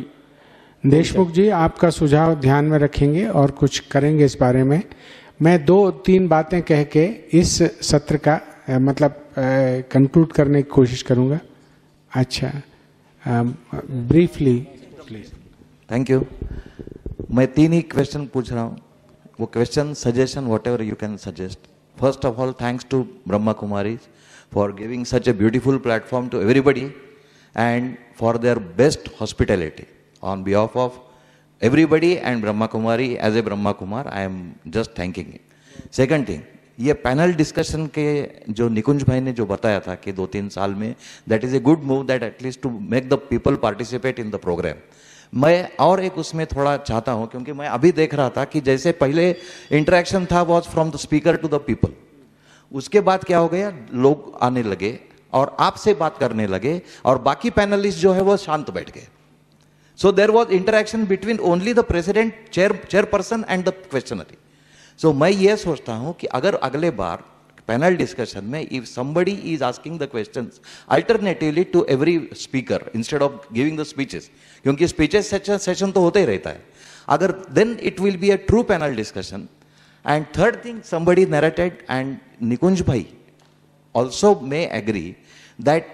देशमुख जी, आपका सुझाव ध्यान में रखेंगे और कुछ करेंगे इस बारे में। मैं 2-3 बातें कह के इस सत्र का मतलब कंक्लूड करने की कोशिश करूंगा। अच्छा, ब्रीफली प्लीज। Thank you. मैं 3 ही क्वेश्चन पूछ रहा हूँ। वो question, suggestion, whatever you can suggest. First of all, thanks to Brahma Kumari for giving such a beautiful platform to everybody and for their best hospitality on behalf of everybody and Brahma Kumari, as a Brahma Kumar, I am just thanking it. Second thing, ये panel discussion के जो निकुंज भाई ने जो बताया था कि 2-3 साल में, that is a good move, that at least to make the people participate in the programme. मैं और एक उसमें थोड़ा चाहता हूँ, क्योंकि मैं अभी देख रहा था कि जैसे पहले इंटरेक्शन था was from the speaker to the people, उसके बाद क्या हो गया, लोग आने लगे और आपसे बात करने लगे और बाकी पैनलिस्ट जो है वो शांत बैठ गए। So there was interaction between only the president, chairperson and the questionnaire. So मैं ये सोचता हूँ कि अगर अगले बार पैनल डिस्कशन में if somebody is asking the questions alternatively to every speaker instead of giving the speeches, क्योंकि speeches session तो होता ही रहता है, अगर then it will be a true panel discussion. And third thing, somebody narrated and निकुंज भाई also may agree that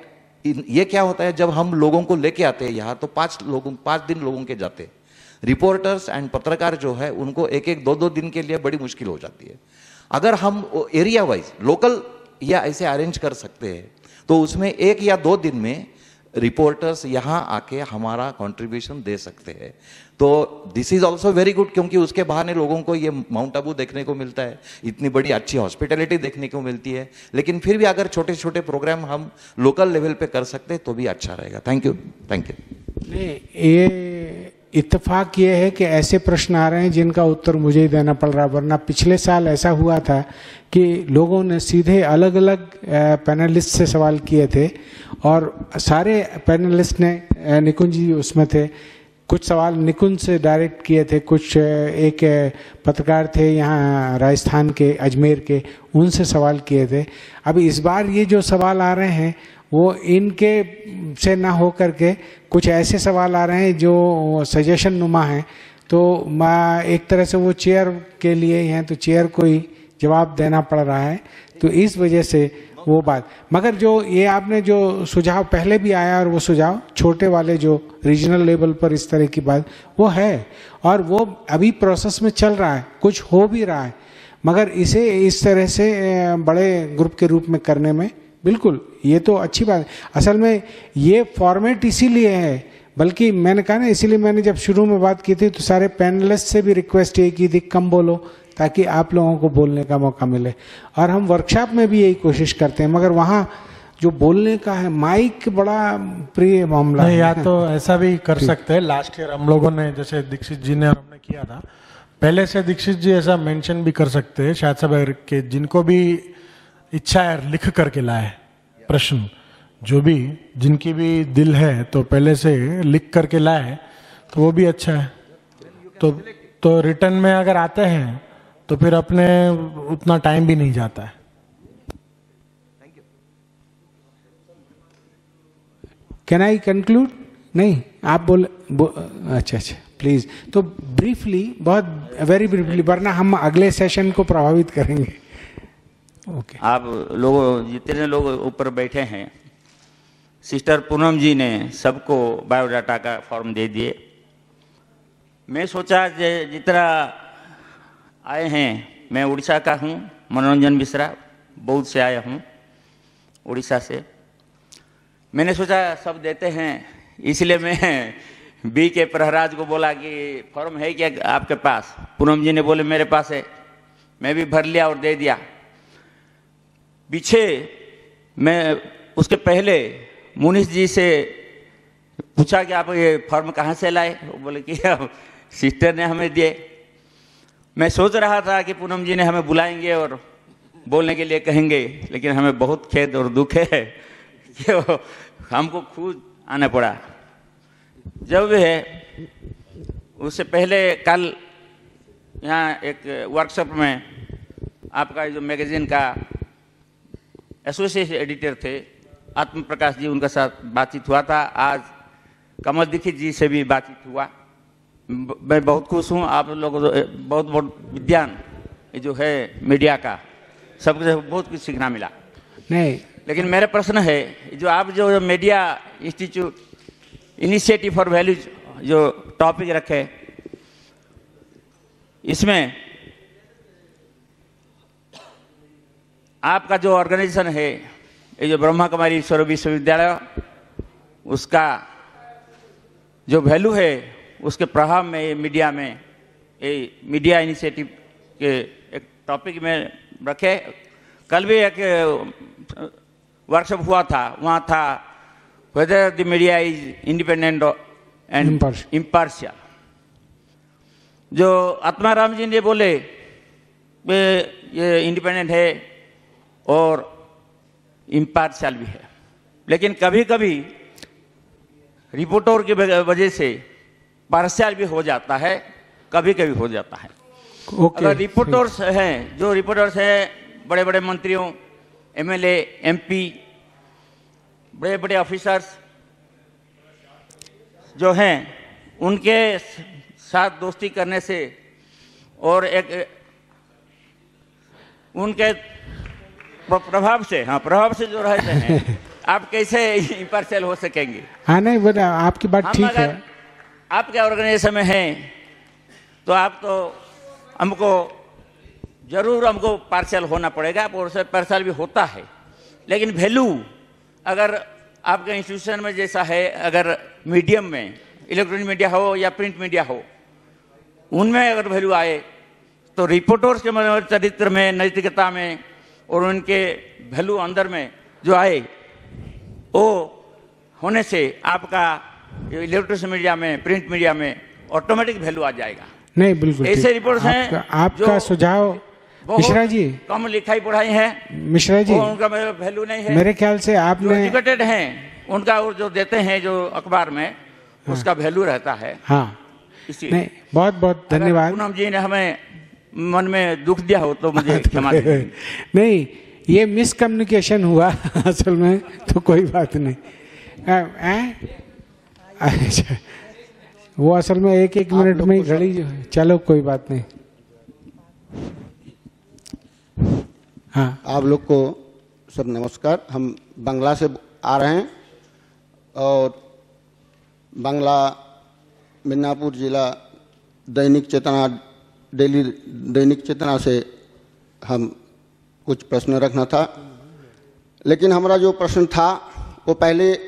ये क्या होता है, जब हम लोगों को लेके आते हैं यहाँ, तो 5 दिन लोगों के जाते हैं। रिपोर्टर्स एंड पत्रकार जो है उनको 1-2 दिन के लिए बड़ी मुश्किल हो जाती है। अगर हम एरिया वाइज लोकल या ऐसे अरेंज कर सकते हैं, तो उसमें 1 या 2 दिन में रिपोर्टर्स यहाँ आके हमारा कंट्रीब्यूशन दे सकते हैं। तो this is also very good, क्योंकि उसके बहाने लोगों को ये माउंट आबू देखने को मिलता है, इतनी बड़ी अच्छी हॉस्पिटैलिटी देखने को मिलती है। लेकिन फिर भी अगर छोटे छोटे प्रोग्राम हम लोकल लेवल पे कर सकते हैं तो भी अच्छा रहेगा। Thank you. Thank you. नहीं, ये इत्तेफाक ये है कि ऐसे प्रश्न आ रहे हैं जिनका उत्तर मुझे ही देना पड़ रहा, वरना पिछले साल ऐसा हुआ था कि लोगों ने सीधे अलग अलग पैनलिस्ट से सवाल किए थे और सारे पैनलिस्ट ने, निकुंज जी उसमें थे, कुछ सवाल निकुंज से डायरेक्ट किए थे, कुछ एक पत्रकार थे यहाँ राजस्थान के अजमेर के, उनसे सवाल किए थे। अब इस बार ये जो सवाल आ रहे हैं वो इनके से ना हो करके कुछ ऐसे सवाल आ रहे हैं जो सजेशन नुमा हैं, तो मैं एक तरह से वो चेयर के लिए हैं, तो चेयर को ही जवाब देना पड़ रहा है। तो इस वजह से वो बात, मगर जो ये आपने जो सुझाव पहले भी आया, और वो सुझाव छोटे वाले जो रीजनल लेवल पर इस तरह की बात वो है, और वो अभी प्रोसेस में चल रहा है, कुछ हो भी रहा है। मगर इसे इस तरह से बड़े ग्रुप के रूप में करने में बिल्कुल ये तो अच्छी बात है। असल में ये फॉर्मेट इसीलिए है, बल्कि मैंने कहा ना, इसीलिए मैंने जब शुरू में बात की थी तो सारे पैनलिस्ट से भी रिक्वेस्ट ये की थी कम बोलो ताकि आप लोगों को बोलने का मौका मिले। और हम वर्कशॉप में भी यही कोशिश करते हैं, मगर वहाँ जो बोलने का है माइक बड़ा प्रिय मामला है। या तो ऐसा भी कर सकते हैं, लास्ट ईयर हम लोगों ने जैसे दीक्षित जी ने और हमने किया था, पहले से दीक्षित जी ऐसा मेंशन भी कर सकते हैं शायद सब के जिनको भी इच्छा है लिख करके लाए प्रश्न, जो भी जिनकी भी दिल है तो पहले से लिख करके लाए तो वो भी अच्छा है। तो रिटर्न में अगर आते हैं तो फिर अपने उतना टाइम भी नहीं जाता है। Can I conclude? नहीं, आप अच्छा प्लीज। तो ब्रीफली, बहुत वेरी ब्रीफली, वरना हम अगले सेशन को प्रभावित करेंगे। ओके। आप लोग जितने लोग ऊपर बैठे हैं, सिस्टर पूनम जी ने सबको बायोडाटा का फॉर्म दे दिए। मैं सोचा जितना आए हैं, मैं उड़ीसा का हूँ, मनोरंजन मिश्रा, बौद्ध से आया हूँ उड़ीसा से। मैंने सोचा सब देते हैं, इसलिए मैं बी के प्रहराज को बोला कि फॉर्म है क्या आपके पास? पूनम जी ने बोले मेरे पास है। मैं भी भर लिया और दे दिया। पीछे मैं उसके पहले मुनीष जी से पूछा कि आप ये फॉर्म कहाँ से लाए? वो बोले कि सिस्टर ने हमें दिए। मैं सोच रहा था कि पूनम जी ने हमें बुलाएंगे और बोलने के लिए कहेंगे, लेकिन हमें बहुत खेद और दुख है कि हमको खुद आना पड़ा। जब भी है, उससे पहले कल यहाँ एक वर्कशॉप में आपका जो मैगजीन का एसोसिएट एडिटर थे आत्म प्रकाश जी, उनके साथ बातचीत हुआ था। आज कमल दीक्षित जी से भी बातचीत हुआ। मैं बहुत खुश हूँ। आप लोग बहुत बहुत विज्ञान जो है मीडिया का, सबसे बहुत कुछ सीखना मिला। नहीं, लेकिन मेरा प्रश्न है, जो आप जो media institute initiative for values जो टॉपिक रखे, इसमें आपका जो ऑर्गेनाइजेशन है, ये जो ब्रह्मा कुमारी ईश्वर विश्वविद्यालय, उसका जो वैल्यू है, उसके प्रभाव में ये मीडिया में, ये मीडिया इनिशिएटिव के एक टॉपिक में रखे। कल भी एक वर्कशॉप हुआ था, वहाँ था whether the media is independent and impartial. जो आत्माराम जी ने बोले ये इंडिपेंडेंट है और इम्पार्शियल भी है, लेकिन कभी कभी रिपोर्टर की वजह से पार्शियल भी हो जाता है, कभी कभी हो जाता है। अगर रिपोर्टर्स हैं, जो रिपोर्टर्स हैं, बड़े बड़े मंत्रियों, एमएलए, एमपी, बड़े बड़े ऑफिसर्स जो हैं, उनके साथ दोस्ती करने से और एक उनके प्रभाव से, हाँ, प्रभाव से जो रहते हैं, आप कैसे इम्पार्शियल हो सकेंगे? हाँ, नहीं, बोला आपकी बात ठीक है। आपके ऑर्गेनाइजेशन में हैं तो आप तो हमको जरूर हमको पार्शियल होना पड़ेगा, और पार्शियल भी होता है, लेकिन वैल्यू अगर आपके इंस्टीट्यूशन में जैसा है, अगर मीडियम में इलेक्ट्रॉनिक मीडिया हो या प्रिंट मीडिया हो, उनमें अगर वैल्यू आए तो रिपोर्टर्स के चरित्र में, नैतिकता में और उनके वैल्यू अंदर में जो आए, वो होने से आपका इलेक्ट्रॉनिक मीडिया में, प्रिंट मीडिया में ऑटोमेटिक वैल्यू आ जाएगा। नहीं, बिल्कुल ऐसे रिपोर्ट्स हैं आपका सुझाव मिश्रा जी, कम लिखाई पढ़ाई है मिश्रा जी, उनका वैल्यू नहीं है। मेरे ख्याल से आपने एजुकेटेड हैं, उनका जो देते हैं जो अखबार में, हाँ, उसका वैल्यू रहता है। हाँ, नहीं, बहुत बहुत धन्यवाद। पूनम जी ने हमें मन में दुख दिया हो तो मुझे क्षमा दीजिए। नहीं, ये मिसकम्युनिकेशन हुआ असल में, तो कोई बात नहीं। अच्छा, वो असल में एक मिनट में घड़ी जो है, चलो कोई बात नहीं। हाँ, आप लोग को सब नमस्कार। हम बांग्ला से आ रहे हैं और बांग्ला मिदनापुर जिला दैनिक चेतना, डेली दैनिक चेतना से हम कुछ प्रश्न रखना था, लेकिन हमारा जो प्रश्न था वो पहले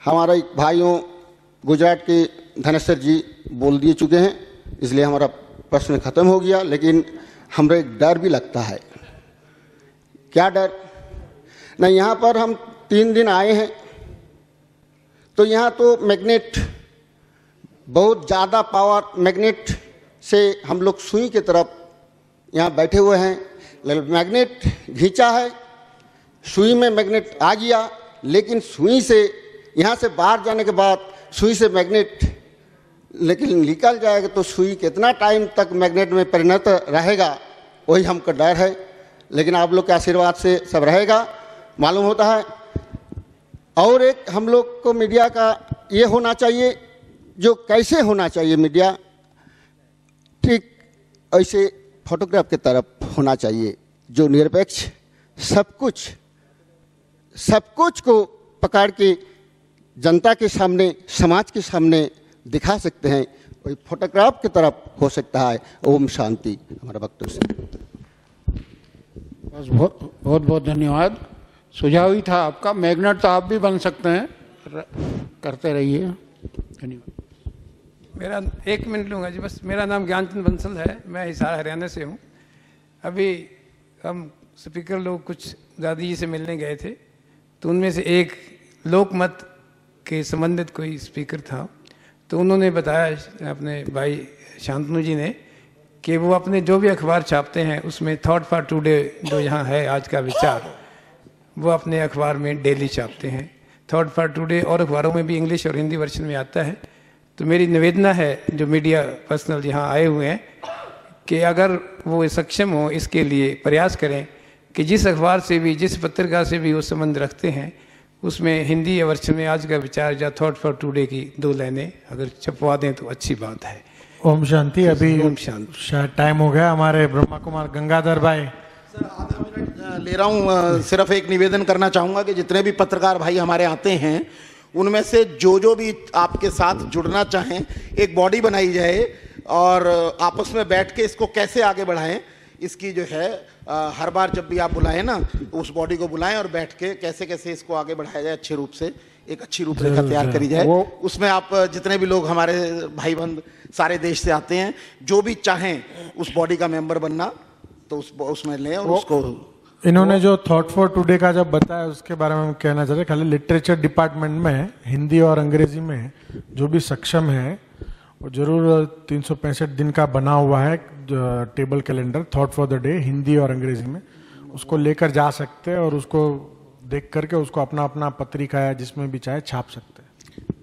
हमारे भाइयों गुजरात के धनेश्वर जी बोल दिए चुके हैं, इसलिए हमारा प्रश्न खत्म हो गया। लेकिन हमें एक डर भी लगता है। क्या डर? नहीं, यहाँ पर हम 3 दिन आए हैं तो यहाँ तो मैग्नेट, बहुत ज़्यादा पावर मैग्नेट से हम लोग सुई की तरफ यहाँ बैठे हुए हैं। मैग्नेट खींचा है, सुई में मैग्नेट आ गया, लेकिन सुई से यहाँ से बाहर जाने के बाद सुई से मैग्नेट लेकिन निकल जाएगा तो सुई कितना टाइम तक मैग्नेट में परिणत रहेगा, वही हमको डर है। लेकिन आप लोग के आशीर्वाद से सब रहेगा मालूम होता है। और एक हम लोग को मीडिया का ये होना चाहिए, जो कैसे होना चाहिए मीडिया, ठीक ऐसे फोटोग्राफ की तरफ होना चाहिए, जो निरपेक्ष सब कुछ को पकड़ के जनता के सामने, समाज के सामने दिखा सकते हैं, वही फोटोग्राफ की तरफ हो सकता है। ओम शांति। हमारा वक्तव्य से बस बहुत धन्यवाद। सुझाव ही था आपका। मैग्नेट तो आप भी बन सकते हैं, करते रहिए। धन्यवाद। मेरा 1 मिनट लूँगा जी बस। मेरा नाम ज्ञानचंद बंसल है, मैं हिसार हरियाणा से हूँ। अभी हम स्पीकर लोग कुछ दादी जी से मिलने गए थे, तो उनमें से एक लोकमत के संबंधित कोई स्पीकर था, तो उन्होंने बताया अपने भाई शांतनु जी ने कि वो अपने जो भी अखबार छापते हैं उसमें थॉट फॉर टुडे जो यहाँ है आज का विचार, वो अपने अखबार में डेली छापते हैं। थॉट फॉर टुडे और अखबारों में भी इंग्लिश और हिंदी वर्जन में आता है। तो मेरी निवेदना है जो मीडिया पर्सनल यहाँ आए हुए हैं कि अगर वो सक्षम हो इसके लिए प्रयास करें कि जिस अखबार से भी, जिस पत्रिका से भी वो संबंध रखते हैं उसमें हिंदी या वर्जन में आज का विचार या थॉट फॉर टुडे की 2 लाइनें अगर छपवा दें तो अच्छी बात है। ओम शांति। अभी ओम शांति। शायद टाइम हो गया। हमारे ब्रह्मा कुमार गंगाधर भाई। सर आधा मिनट ले रहा हूँ। सिर्फ एक निवेदन करना चाहूँगा कि जितने भी पत्रकार भाई हमारे आते हैं उनमें से जो भी आपके साथ जुड़ना चाहें, एक बॉडी बनाई जाए और आपस में बैठ के इसको कैसे आगे बढ़ाएं, इसकी जो है हर बार जब भी आप बुलाएं ना उस बॉडी को बुलाएं और बैठ के कैसे कैसे इसको आगे बढ़ाया जाए, अच्छे रूप से एक अच्छी रूपरेखा तैयार करी जाए। उसमें आप जितने भी लोग हमारे भाई बंद सारे देश से आते हैं, जो भी चाहें उस बॉडी का मेंबर बनना तो उसमें लें और उसको। इन्होंने जो थॉट फॉर टुडे का जब बताया उसके बारे में हम कहना चाहते हैं, खाली लिटरेचर डिपार्टमेंट में हिंदी और अंग्रेजी में जो भी सक्षम है वो जरूर 365 दिन का बना हुआ है table calendar thought for the day Hindi और अंग्रेजी में, उसको लेकर जा सकते हैं और उसको देख करके उसको अपना अपना पत्रिका है जिसमें भी चाहे छाप सकते हैं।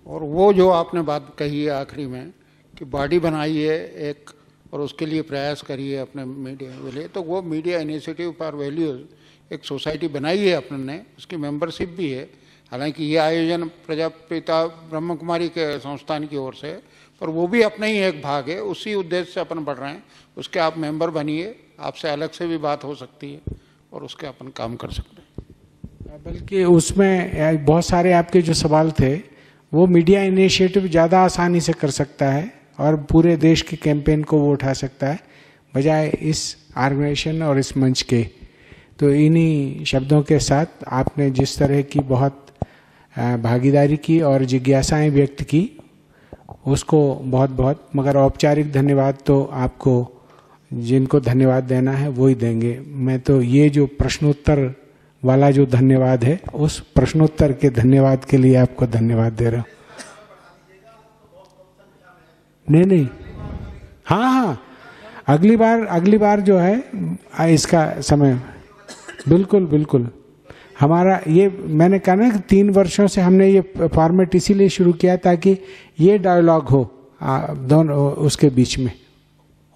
और वो जो आपने बात कही है आखिरी में कि बॉडी बनाइए एक और उसके लिए प्रयास करिए अपने मीडिया के लिए, तो वो मीडिया इनिशिएटिव फॉर वैल्यूज एक सोसाइटी बनाई है अपने ने, उसकी मेंबरशिप भी है। हालांकि ये आयोजन प्रजापिता ब्रह्म कुमारी के संस्थान की ओर से, पर वो भी अपना ही एक भाग है, उसी उद्देश्य से अपन बढ़ रहे हैं। उसके आप मेंबर बनिए, आपसे अलग से भी बात हो सकती है और उसके अपन काम कर सकते हैं। बल्कि उसमें बहुत सारे आपके जो सवाल थे वो मीडिया इनिशिएटिव ज़्यादा आसानी से कर सकता है और पूरे देश के कैंपेन को वो उठा सकता है बजाय इस ऑर्गेनाइजेशन और इस मंच के। तो इन्हीं शब्दों के साथ आपने जिस तरह की बहुत भागीदारी की और जिज्ञासाएं व्यक्त की उसको बहुत बहुत, मगर औपचारिक धन्यवाद तो आपको जिनको धन्यवाद देना है वो ही देंगे। मैं तो ये जो प्रश्नोत्तर वाला जो धन्यवाद है उस प्रश्नोत्तर के धन्यवाद के लिए आपको धन्यवाद दे रहा हूँ। नहीं, हाँ, अगली बार जो है इसका समय बिल्कुल हमारा ये मैंने कहा ना कि 3 वर्षों से हमने ये फॉर्मेट इसीलिए शुरू किया ताकि ये डायलॉग हो दोनों उसके बीच में।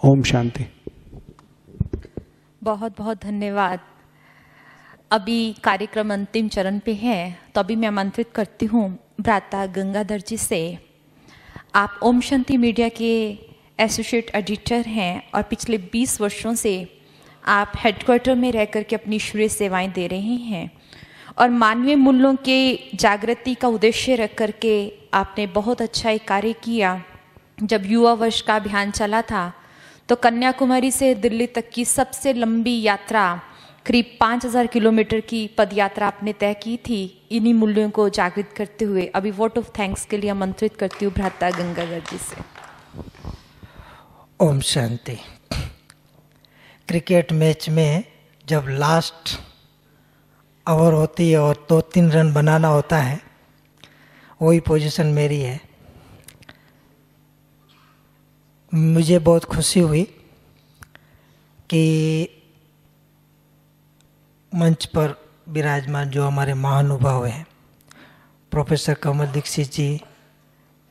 ओम शांति। बहुत बहुत धन्यवाद। अभी कार्यक्रम अंतिम चरण पे है, तो अभी मैं आमंत्रित करती हूँ भ्राता गंगाधर जी से। आप ओम शांति मीडिया के एसोसिएट एडिटर हैं और पिछले 20 वर्षों से आप हेडक्वार्टर में रह कर के अपनी श्रेय सेवाएं दे रहे हैं और मानवीय मूल्यों के जागृति का उद्देश्य रख करके आपने बहुत अच्छा एक कार्य किया। जब युवा वर्ष का अभियान चला था तो कन्याकुमारी से दिल्ली तक की सबसे लंबी यात्रा करीब 5000 किलोमीटर की पद यात्रा आपने तय की थी। इन्हीं मूल्यों को जागृत करते हुए अभी वोट ऑफ थैंक्स के लिए आमंत्रित करती हूँ भ्राता गंगाधर जी से। ओम शांति। क्रिकेट मैच में जब लास्ट ओवर होती है और 2-3 रन बनाना होता है, वही पोजीशन मेरी है। मुझे बहुत खुशी हुई कि मंच पर विराजमान जो हमारे महानुभाव हैं, प्रोफेसर कमल दीक्षित जी,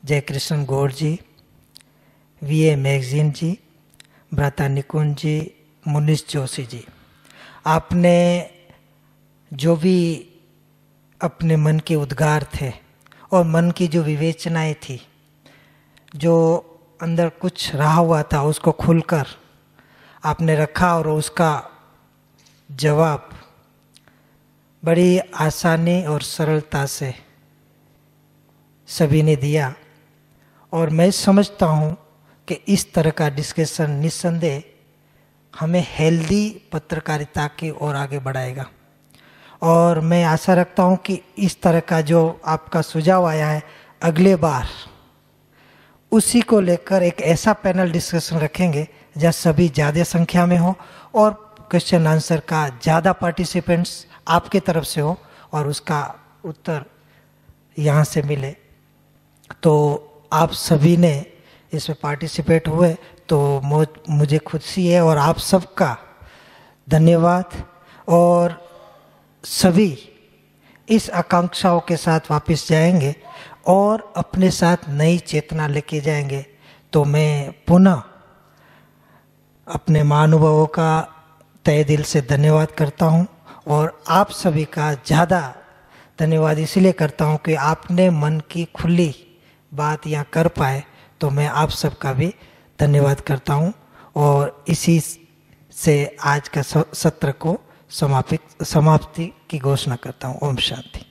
जयकृष्ण गौड़ जी, वीए मैगजीन जी, भ्राता निकुंज जी, मुनीष जोशी जी, आपने जो भी अपने मन के उद्गार थे और मन की जो विवेचनाएं थी, जो अंदर कुछ रहा हुआ था, उसको खुलकर आपने रखा और उसका जवाब बड़ी आसानी और सरलता से सभी ने दिया। और मैं समझता हूँ कि इस तरह का डिस्कशन निस्संदेह हमें हेल्दी पत्रकारिता की ओर आगे बढ़ाएगा। और मैं आशा रखता हूँ कि इस तरह का जो आपका सुझाव आया है, अगले बार उसी को लेकर एक ऐसा पैनल डिस्कशन रखेंगे जहाँ सभी ज़्यादा संख्या में हो और क्वेश्चन आंसर का ज़्यादा पार्टिसिपेंट्स आपके तरफ से हो और उसका उत्तर यहाँ से मिले। तो आप सभी ने इसमें पार्टिसिपेट हुए तो मुझे खुशी है और आप सबका धन्यवाद। और सभी इस आकांक्षाओं के साथ वापस जाएंगे और अपने साथ नई चेतना लेके जाएंगे। तो मैं पुनः अपने महानुभावों का तहे दिल से धन्यवाद करता हूँ और आप सभी का ज़्यादा धन्यवाद इसलिए करता हूँ कि आपने मन की खुली बात यहाँ कर पाए, तो मैं आप सबका भी धन्यवाद करता हूँ और इसी से आज का सत्र को समाप्ति की घोषणा करता हूँ। ओम शांति।